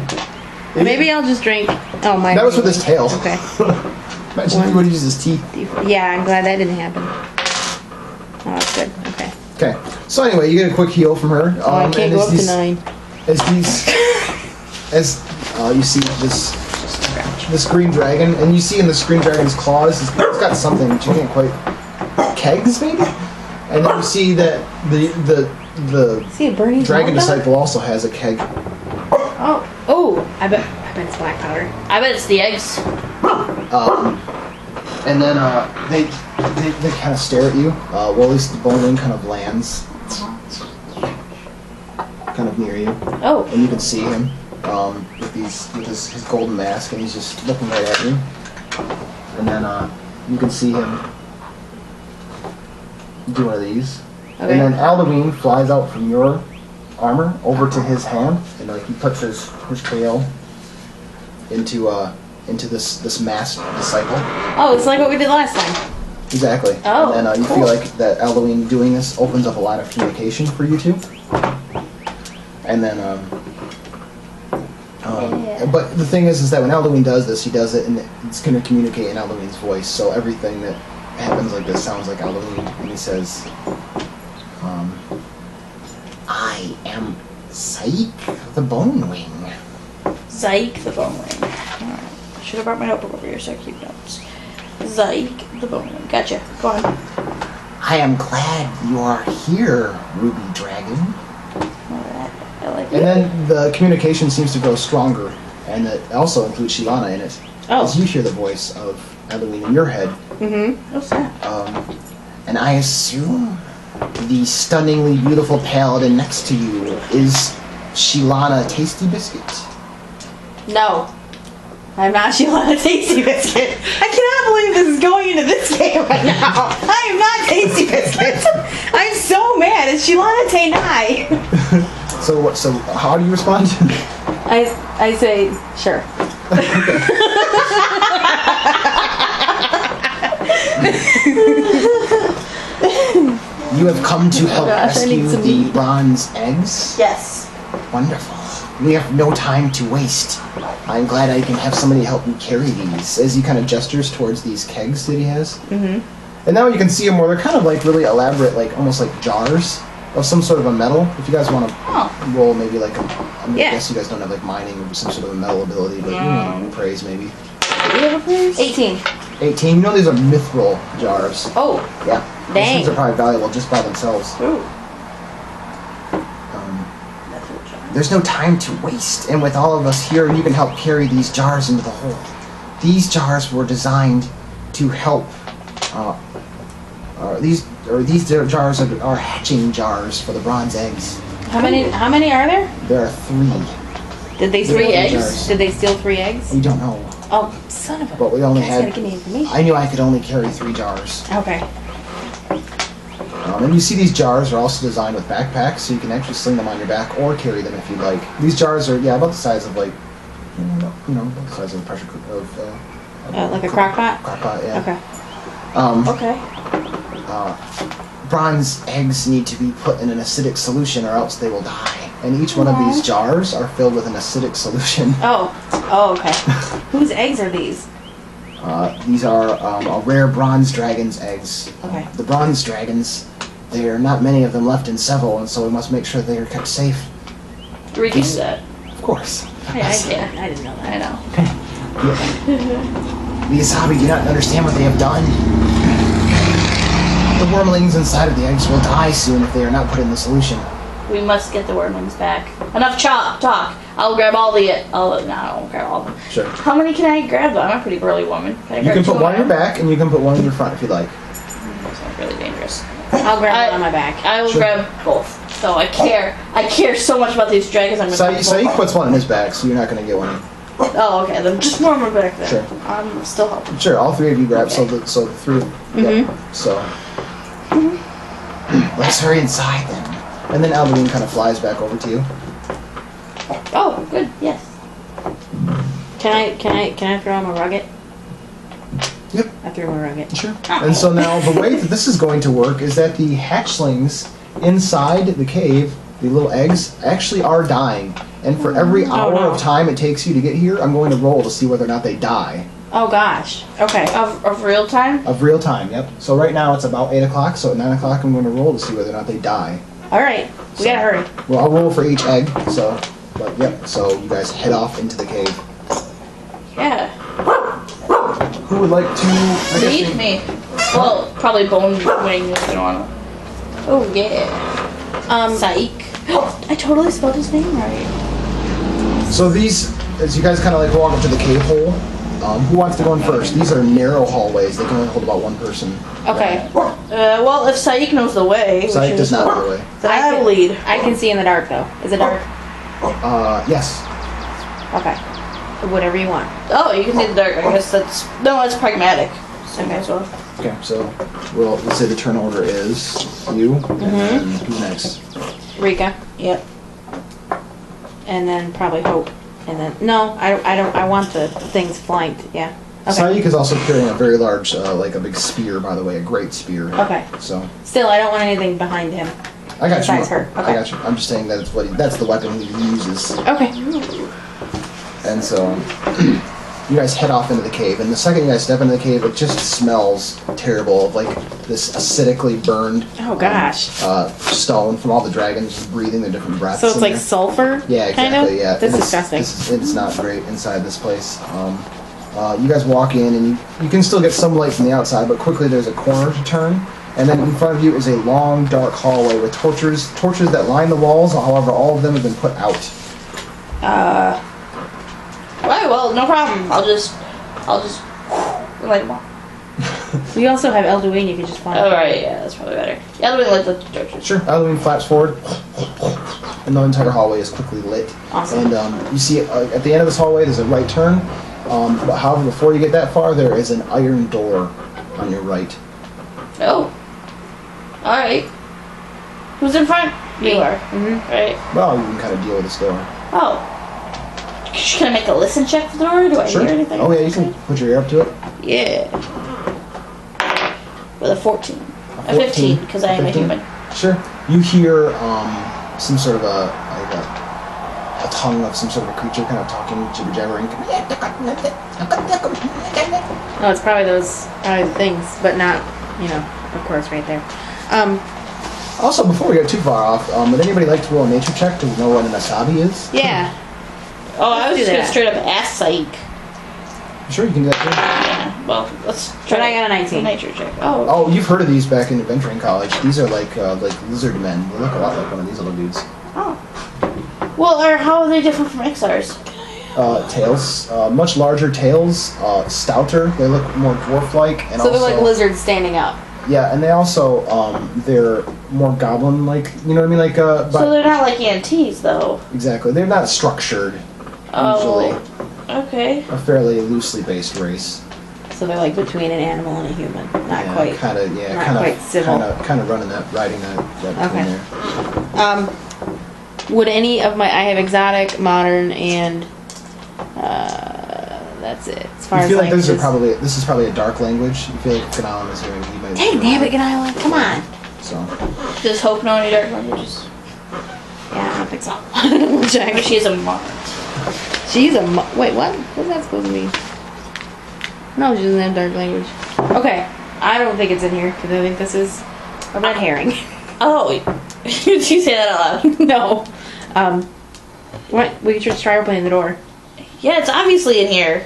Maybe I'll just drink. Oh my.
That was with his tail.
Okay.
Imagine if he would have used his teeth.
Yeah, I'm glad that didn't happen. Oh, that's good. Okay.
Okay. So anyway, you get a quick heal from her.
Oh, I can't
and
go up to 9.
As you see this green dragon, and you see in this green dragon's claws, it's got something that you can't quite. Kegs, maybe? And then you see that the
See a burning
dragon
marshmallow?
disciple also has a keg.
Oh, I bet it's black powder.
I bet it's the eggs.
And then they kind of stare at you. Well, at least the bone wing kind of lands kind of near you,
Oh.
and you can see him with his golden mask, and he's just looking right at you. And then you can see him do one of these.
Okay.
And then Halloween flies out from your armor over to his hand, and like he puts his tail into this masked disciple.
Oh, it's like what we did last time.
Exactly.
Oh,
And then you
cool.
feel like that Halloween doing this opens up a lot of communication for you two. And then
Yeah.
but the thing is that when Halloween does this, he does it and it's going to communicate in Halloween's voice. So everything that happens like this sounds like Halloween, and he says, I am Saik the Bone Wing.
Zyke the Bone Wing. Alright. Should have brought my notebook over here so I keep notes. Zyke the Bone Wing. Gotcha. Go on.
I am glad you are here, Ruby Dragon.
Alright. I like
And
it.
then the communication seems to grow stronger, and it also includes Shilana in it.
Oh.
As you hear the voice of Halloween in your head.
Mm-hmm.
What's that?
And I assume the stunningly beautiful paladin next to you is Shilana Tasty Biscuit.
No. I'm not Sheila Tasty Biscuit. I cannot believe this is going into this game right now. I am not Tasty Biscuit. I'm so mad. It's Sheila Tanai.
So how do you respond?
I say, sure.
You have come to help
gosh, I need
rescue
some
the
meat.
bronze eggs?
Yes.
Wonderful. We have no time to waste. I'm glad I can have somebody help me carry these. As he kind of gestures towards these kegs that he has.
Mm-hmm.
And now you can see them where they're kind of like really elaborate, like almost like jars of some sort of a metal. If you guys want to roll maybe like I guess you guys don't have like mining or some sort of a metal ability, but you know, praise maybe.
Do you have a praise?
18.
18. You know these are mithril jars.
Oh.
Yeah. These
Dang.
things are probably valuable just by themselves.
Ooh.
There's no time to waste, and with all of us here, you can help carry these jars into the hole. These jars were designed to help. These jars are hatching jars for the bronze eggs.
How many are there?
There are 3.
Did they
Three
steal
eggs?
eggs? Did they steal 3 eggs?
We don't know,
Oh, son of a.
but we only
You guys
had.
gotta give me information.
I knew I could only carry 3 jars.
Okay.
And you see these jars are also designed with backpacks, so you can actually sling them on your back or carry them if you'd like. These jars are about the size of like, about the size of a pressure cooker
Like a crock pot?
Crock pot, yeah.
Okay.
Okay.
Bronze eggs need to be put in an acidic solution or else they will die. And each one of these jars are filled with an acidic solution.
Oh, okay. Whose eggs are these?
These are a rare bronze dragon's eggs.
Okay.
The bronze dragons, there are not many of them left in Seville, and so we must make sure they are kept safe.
We can do that.
Of course.
I didn't know
I
that.
know.
The Asabi do not understand what they have done. The wormlings inside of the eggs will die soon if they are not put in the solution.
We must get the wormlings back. Enough talk. I'll grab all the. No, I won't grab all of them.
Sure.
How many can I grab though? I'm a pretty burly woman. Can I
You
grab
can
two
put one in your
my-
back and you can put one in your front if you'd like.
That's not really dangerous.
I'll grab one on my back.
I will
Sure.
grab both. So I care so much about these dragons. I'm gonna.
Saeed puts one in his back, so you're not going to get one in.
Oh, okay. Then just more on my back then.
Sure.
I'm still helping.
Sure, all three of you grab, so
Okay.
the three. Yep. So. Let's hurry inside then. And then Alberine kind of flies back over to you.
Oh, good. Yes.
Can I throw him a rugged?
Yep.
I threw him a rugged.
Sure. And so now the way that this is going to work is that the hatchlings inside the cave, the little eggs, actually are dying. And for every hour
no.
of time it takes you to get here, I'm going to roll to see whether or not they die.
Oh gosh. Okay.
Of real time.
Of real time, yep. So right now it's about 8 o'clock, so at 9 o'clock I'm going to roll to see whether or not they die.
All right. We gotta hurry.
Well, I'll roll for each egg, so, but yep, so you guys head off into the cave.
Yeah.
Who would like to... I guess
Me?
we-
Me. Well, probably Bone Wing if you want to. Oh yeah. Saik. I totally spelled his name right.
So these, as you guys kind of like walk up to the cave hole, who wants to go in first? These are narrow hallways. They can only hold about one person.
Okay.
Well, if Saik knows the way,
Saeed does not know the way.
then I will lead.
I can see in the dark though. Is it dark?
Yes.
Okay. Whatever you want.
Oh, you can see the dark. I guess that's pragmatic. So
Okay.
as well.
Okay, so let's say the turn order is you, and then who's next?
Rika,
Yep.
and then probably Hope, and then no, I don't. I want the things flanked. Yeah. Okay.
Saeed is also carrying a very large, like a big spear, by the way, a great spear.
Okay.
So
Still, I don't want anything behind him.
I got you.
Besides her.
I
Okay.
got you. I'm just saying that that's the weapon he uses.
Okay.
And so you guys head off into the cave, and the second you guys step into the cave, it just smells terrible, of like this acidically burned
Oh gosh.
stone from all the dragons breathing their different breaths.
So it's
in
like
there.
sulfur.
Yeah, exactly.
Kind of?
Yeah,
That's
It's-
disgusting.
It's not great inside this place. You guys walk in, and you can still get some light from the outside, but quickly there's a corner to turn, and then in front of you is a long, dark hallway with torches that line the walls. However, all of them have been put out.
Right. Well, no problem. I'll just light them all.
We also have Elduin. You can just fly.
Oh right. Yeah, that's probably better. Yeah, I'll light the torches.
Sure. Halloween flaps forward, and the entire hallway is quickly lit.
Awesome.
And you see at the end of this hallway, there's a right turn. But however, before you get that far, there is an iron door on your right.
Oh. All right. Who's in front?
Me.
You are.
Mhm.
Right.
Well, you can kind of deal with this door.
Oh. Can I make a listen check for the door? Do I
Sure.
hear anything?
Oh yeah, you can put your ear up to it.
Yeah. With a 14. A 15, because I am a
15?
human.
Sure. You hear some sort of a tongue of some sort of a creature kind of talking, jibber jabbering.
Oh, it's probably the things, but not, of course, right there.
Also, before we get too far off, would anybody like to roll a nature check to know what an Asabi is?
Yeah.
Oh, I was
do
just gonna
that.
straight up ask Saik.
Sure, you can do that too.
Yeah. Well, let's try.
But I got a 19.
nature check. Oh.
Oh, you've heard of these back in adventuring college. These are like lizard men. They look a lot like one of these little dudes.
Oh. Well, or how are they different from XRs?
Tails, much larger tails, stouter. They look more dwarf-like, and
So
also
they're like lizards standing up.
yeah, and they also they're more goblin-like. You know what I mean? Like
So
but
they're not like ENTs, though.
exactly, they're not structured.
Oh.
Usually,
Okay.
a fairly loosely based race.
So they're like between an animal and a human. Not quite.
Kind of,
not quite civil.
kind of riding that between
Okay.
there.
Would any of my... I have exotic, modern, and... that's it. As far
You
as
feel like this
languages.
is probably a dark language. You feel like Kanalan is hearing. He might
Dang, damn it, Good Island. Come on.
So
Does Hope know any dark languages?
Yeah, I don't think so. We'll check.
Or she's a mark.
She's a... Wait, what? What's that supposed to mean? No, she doesn't have dark language. Okay. I don't think it's in here, because I think this is a red herring.
Oh. Did you say that out loud?
No. What? We could just try opening the door.
Yeah, it's obviously in here.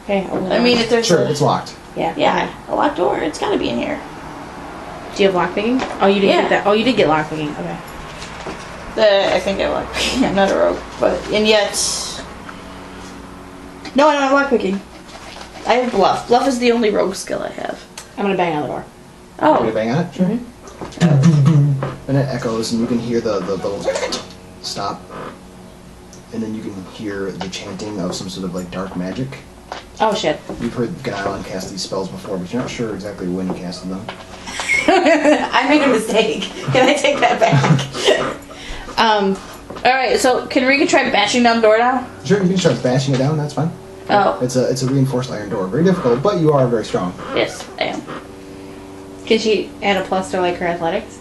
Okay.
I mean, if there's
Sure,
a,
it's locked.
Yeah.
yeah, a locked door, it's gotta be in here.
Do you have lockpicking? Oh, you didn't
Yeah.
get that. Oh, you did get lockpicking. Okay.
I think I lock. I'm not a rogue, and yet, no, I don't have lockpicking. I have bluff. Bluff is the only rogue skill I have.
I'm gonna bang on the door.
Want me
Oh,
to bang on it? Sure. And it echoes, and you can hear the little stop. And then you can hear the chanting of some sort of like dark magic.
Oh shit.
You've heard Ganailan cast these spells before, but you're not sure exactly when he casted them.
I made a mistake. Can I take that back?
all right. So can Rika try bashing down the door now?
Sure, you can start bashing it down. That's fine.
Oh,
It's a reinforced iron door. Very difficult, but you are very strong.
yes, I am.
Can she add a plus to like her athletics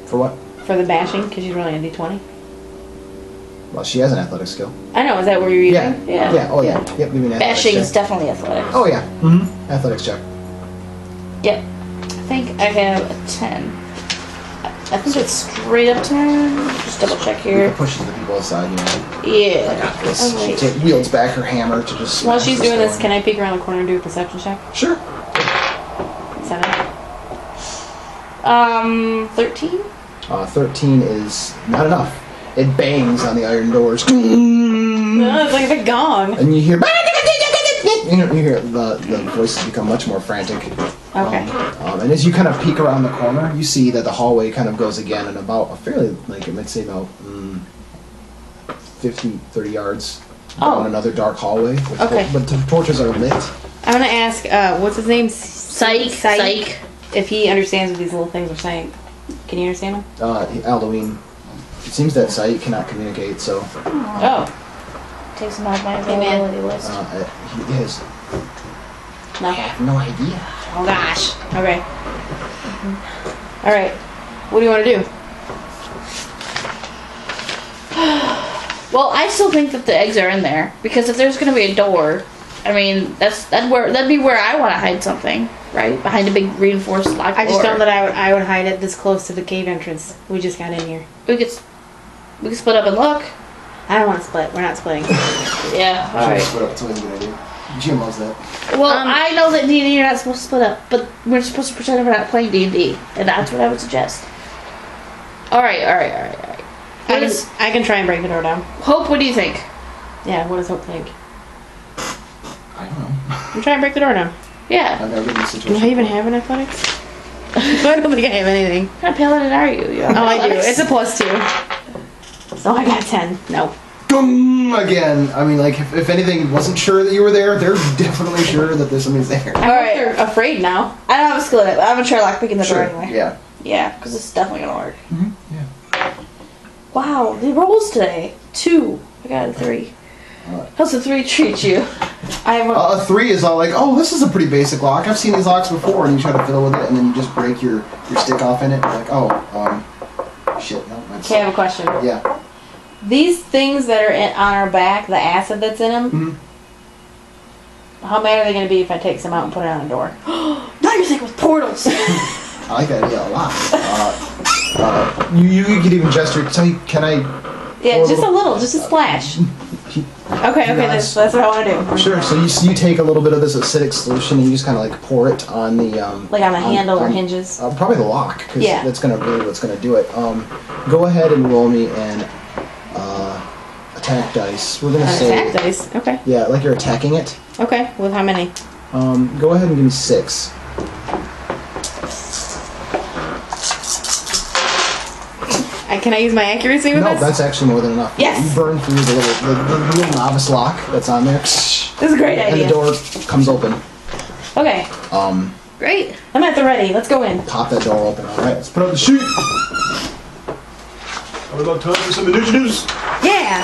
For what?
for the bashing? Because she's rolling a d20.
Well, she has an athletic skill.
I know. Is that where you're using?
Yeah.
Yeah. Oh yeah. Yep. Give me an athletics
Bashing
check.
is definitely athletics.
Oh yeah. Mm-hmm. Athletics check.
Yep. I think I have a 10. I think it's straight up 10. Just double check
You
here.
can push the people aside. You know. I
Yeah.
got this.
Oh,
She
wait.
wields back her hammer to just.
While
smash
she's
this
doing this,
door.
can I peek around the corner and do a perception check?
Sure.
7.
13?
13 is not enough. It bangs on the iron doors.
Oh, it's like a gong.
And you hear. You hear the voices become much more frantic.
Okay.
And as you kind of peek around the corner, you see that the hallway kind of goes again in about a fairly, like, it might say about 50, 30 yards down another dark hallway. With
Okay.
But the torches are lit.
I'm gonna ask, what's his name?
Psych.
If he understands what these little things are saying. Can you understand them?
Halloween. It seems that Saeed cannot communicate, so
Oh.
Takes him off my
Hey, man.
availability list.
he has
No.
no idea.
Oh gosh. Okay. All right. What do you want to do?
Well, I still think that the eggs are in there because if there's going to be a door, I mean that'd be where I want to hide something, right? Behind a big reinforced locked door.
I just know that I would hide it this close to the cave entrance. We just got in here.
we could split up and look.
I don't want to split. We're not splitting.
Yeah. All right.
Split up. It's always a good idea. Jim loves that.
Well, I know that D&D you're not supposed to split up, but we're supposed to pretend we're not playing D&D, and that's what I would suggest. All right.
I can try and break the door down.
Hope? What do you think?
Yeah. What does Hope think?
I don't know.
I'm trying to break the door down.
Yeah.
I've never been in this
Do
situation.
I even have an athletics? I don't think I have anything.
What kind of paladin are you? You have
Oh, I do.
athletics?
It's a +2. So I got 10. No.
Boom! Again. I mean, like, if anything wasn't sure that you were there, they're definitely sure that there's something there.
I hope they're afraid now.
I don't have a skill in it, but I'm gonna try lockpicking the door anyway.
Yeah.
Yeah, because it's definitely gonna work.
Yeah.
Wow, the rolls today. 2. I got a 3. How's a 3 treat you?
I have
A 3 is all like, oh, this is a pretty basic lock. I've seen these locks before, and you try to fiddle with it, and then you just break your stick off in it. You're like, oh, shit, no. That's,
Okay, I have a question.
Yeah.
These things that are on our back, the acid that's in them, how mad are they going to be if I take some out and put it on a door?
Now you're thinking with portals.
I like that idea a lot. You could even gesture. Tell me, can I?
Yeah, just a little, just a splash. Okay, that's what I want to do.
Sure. So you take a little bit of this acidic solution and you just kind of like pour it on the
Like on the handle or hinges.
Probably the lock, because
Yeah.
that's gonna really what's gonna do it. Go ahead and roll me an attack dice. We're gonna
An
say
attack dice. Okay.
yeah, like you're attacking it.
Okay. With how many?
Go ahead and give me 6.
Can I use my accuracy with
No,
this?
that's actually more than enough.
Yes.
You burn through the little novice lock that's on there.
This is a great
And
idea.
the door comes open.
Okay.
Great.
I'm at the ready. Let's go in.
Pop that door open. All right, let's put up the sheet. How about time for some initiatives?
Yeah.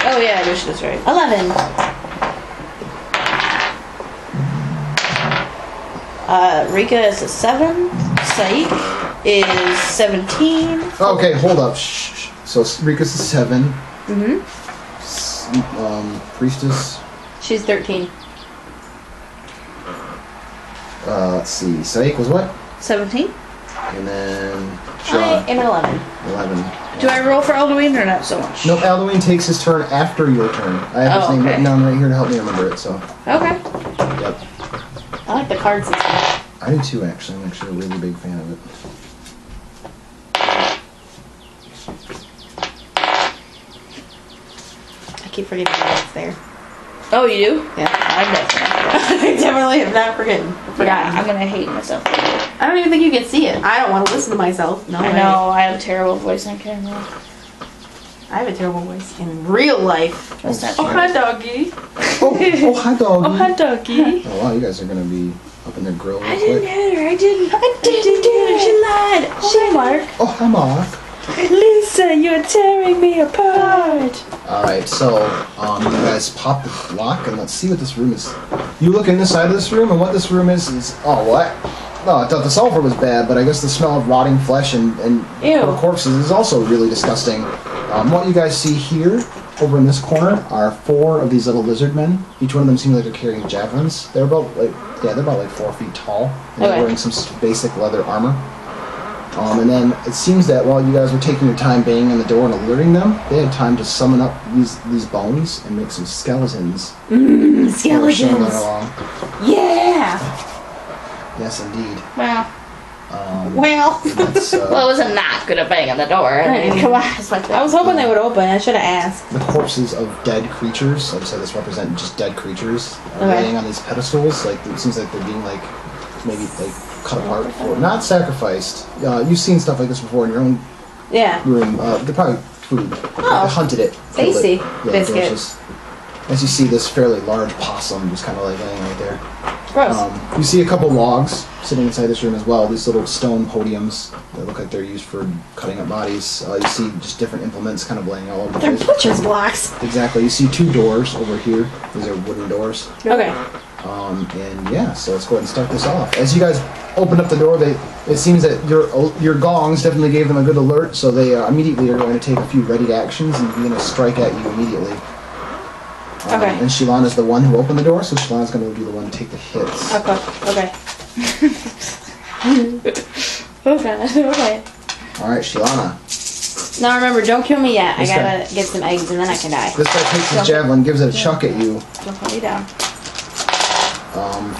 Oh yeah, I wish that's right.
11.
Rika is a 7. Saik is 17.
Okay, hold up. Shh. So Rika's a 7. Priestess.
She's 13.
Let's see. Saik was what?
17.
And then
I
Sean.
am at 11.
11.
Do I roll for Halloween or not so much?
Nope, Alduin takes his turn after your turn. I have his name
okay.
written down right here to help me remember it, so.
Okay.
Yep.
I like the card system.
I do too, actually. I'm actually a really big fan of it.
I keep forgetting that it's there.
Oh, you do?
Yeah.
I'm definitely.
I definitely have not forgotten.
Yeah, I'm gonna hate myself.
I don't even think you can see it. I don't want to listen to myself. No
I
way.
know, I have a terrible voice on camera.
I have a terrible voice in real life.
That's not
Oh,
true.
hi, doggy.
Oh, hi, doggy.
Oh, hi, doggy.
Oh, wow, you guys are going to be up in their grill real
I didn't
quick.
hit her, I didn't hit her, she lied.
Oh, hi, Mark.
Oh, hi, Mark.
Lisa, you're tearing me apart.
Alright, so, you guys pop the lock, and let's see what this room is. You look in the side of this room, and what this room is, oh, what? No, I thought the sulfur was bad, but I guess the smell of rotting flesh and
Ew.
corpses is also really disgusting. What you guys see here, over in this corner, are 4 of these little lizard men. Each one of them seems like they're carrying javelins. They're about like 4 feet tall, and they're
Okay.
wearing some basic leather armor. And then it seems that while you guys were taking your time banging on the door and alerting them, they had time to summon up these bones and make some skeletons. They were showing that
Skeletons.
along.
Yeah.
Yes, indeed.
Well,
Well,
That's,
well, I wasn't not good at banging the door. I mean,
Right.
come on. It's like
I was hoping they would open. I should have asked.
the corpses of dead creatures. Like I said, this represent just dead creatures
Okay.
laying on these pedestals. Like it seems like they're being maybe cut apart for not sacrificed. You've seen stuff like this before in your own
Yeah.
room. They're probably food.
Oh.
They hunted it. killed
Tasty.
it. Yeah,
Biscuit.
delicious. As you see this fairly large possum just kind of like laying right there.
Gross.
You see a couple logs sitting inside this room as well. These little stone podiums that look like they're used for cutting up bodies. You see just different implements kind of laying all over the
They're
place.
butcher's blocks.
Exactly. You see 2 doors over here. These are wooden doors.
Okay.
And yeah, so let's go ahead and start this off. As you guys open up the door, it seems that your gongs definitely gave them a good alert, so they immediately are going to take a few ready actions and begin to strike at you immediately.
Okay.
And Shilana's the one who opened the door, so Shilana's going to be the one to take the hits.
Okay. Okay.
Okay.
All right, Shilana.
Now remember, don't kill me yet.
This
I
guy.
gotta get some eggs and then I can die.
This guy takes his javelin, gives it a chuck at you
Don't put me down.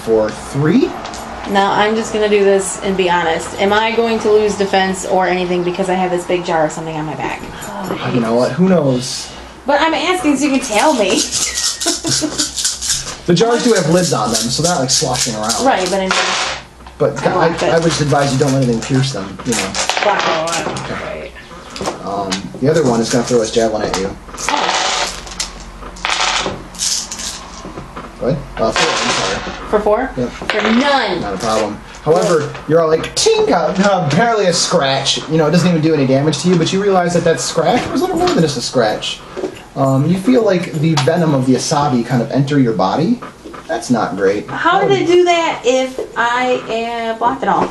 for 3.
Now I'm just gonna do this and be honest. Am I going to lose defense or anything because I have this big jar of something on my back?
You know what? Who knows?
But I'm asking so you can tell me.
The jars do have lids on them, so they're not like sloshing around.
Right, but I mean,
But
I like
I
it.
would just advise you don't let anything pierce them. You know.
black.
The other one is going to throw his javelin at you. What? 4, I'm sorry.
For 4?
Yep.
For none.
Not a problem. However, you're all like, tink, barely a scratch. You know, it doesn't even do any damage to you, but you realize that scratch was a little more than just a scratch. You feel like the venom of the Asabi kind of enter your body. That's not great.
How did it do that if I blocked it all?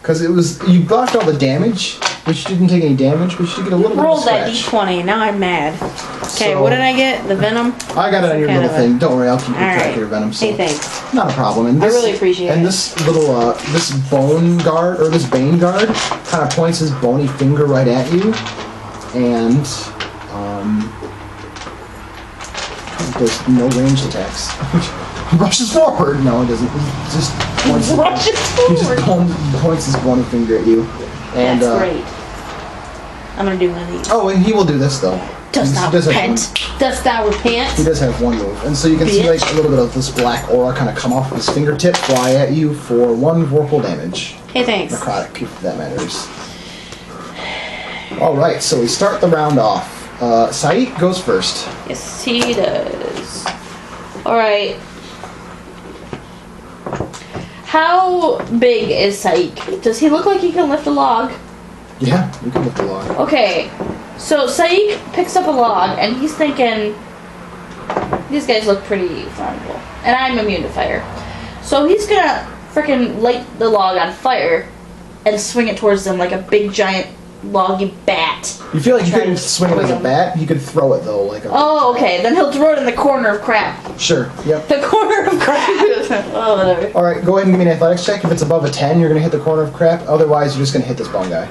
Because you blocked all the damage, which didn't take any damage, but you did get a little bit of a
Rolled that
scratch.
D20. Now I'm mad. Okay,
So-
what did I get? The venom?
I got it on your
Kind
little
of a-
thing. Don't worry, I'll keep you
All
track
right.
of your venom. So
Hey, thanks.
not a problem. And
I
this,
really appreciate
and
it.
this little, this bone guard, or this bane guard, kind of points his bony finger right at you, and, there's no ranged attacks. Rushes forward! No, it doesn't. He just points,
Rushes
he just points his bony finger at you. And,
That's great. I'm gonna do one of these.
Oh, and he will do this, though.
Dost
He
thou
does have
repent?
Dost thou repent?
He does have one move, and so you can see like a little bit of this black aura kind of come off of his fingertip, fly at you for 1 vorpal damage.
Hey, thanks.
Necrotic, if that matters. All right, so we start the round off. Saeed goes first.
Yes, he does. Alright. How big is Saik? Does he look like he can lift a log?
Yeah, you can lift the log.
Okay, so Saik picks up a log and he's thinking, these guys look pretty flammable, and I'm immune to fire. So he's gonna freaking light the log on fire and swing it towards them like a big giant loggy bat.
You feel like you
Try
couldn't
to
swing it like a
swing.
bat. You could throw it though, like a.
Oh, okay, then he'll throw it in the corner of crap.
Sure. Yep.
The corner of crap! Oh, whatever.
All right, go ahead and give me an athletics check. If it's above a 10, you're gonna hit the corner of crap. Otherwise, you're just gonna hit this bone guy.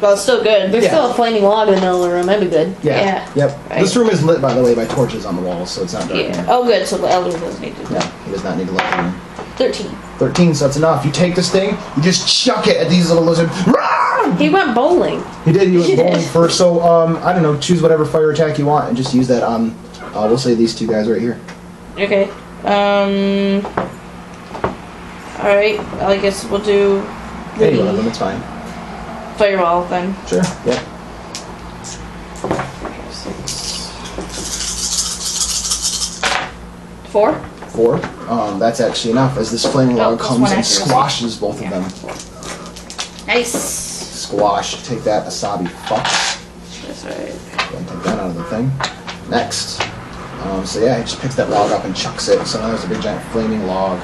Well, it's still good.
There's
Yeah.
still a flaming log in the middle of the room. That'd be good.
Yeah.
Yep.
Right.
This room is lit, by the way, by torches on the walls, so it's not dark.
Yeah. Oh, good. So the elder doesn't need to do
No,
that.
he does not need to light the room.
13.
13, so that's enough. You take this thing, you just chuck it at these little lizards. Rah!
He went bowling.
He did. He went bowling first. So I don't know. Choose whatever fire attack you want and just use that on. We'll say these two guys right here.
Okay. Alright. I guess we'll do
Any one of them, it's fine.
fireball then.
Sure. Yep.
4?
4. That's actually enough. As this flaming log
plus
comes
one
and
accuracy.
squashes both of them.
Nice.
Squash. Take that, Asabi. Fuck.
That's right.
Go and take that out of the thing. Next. So yeah, he just picks that log up and chucks it. So now there's a big giant flaming log.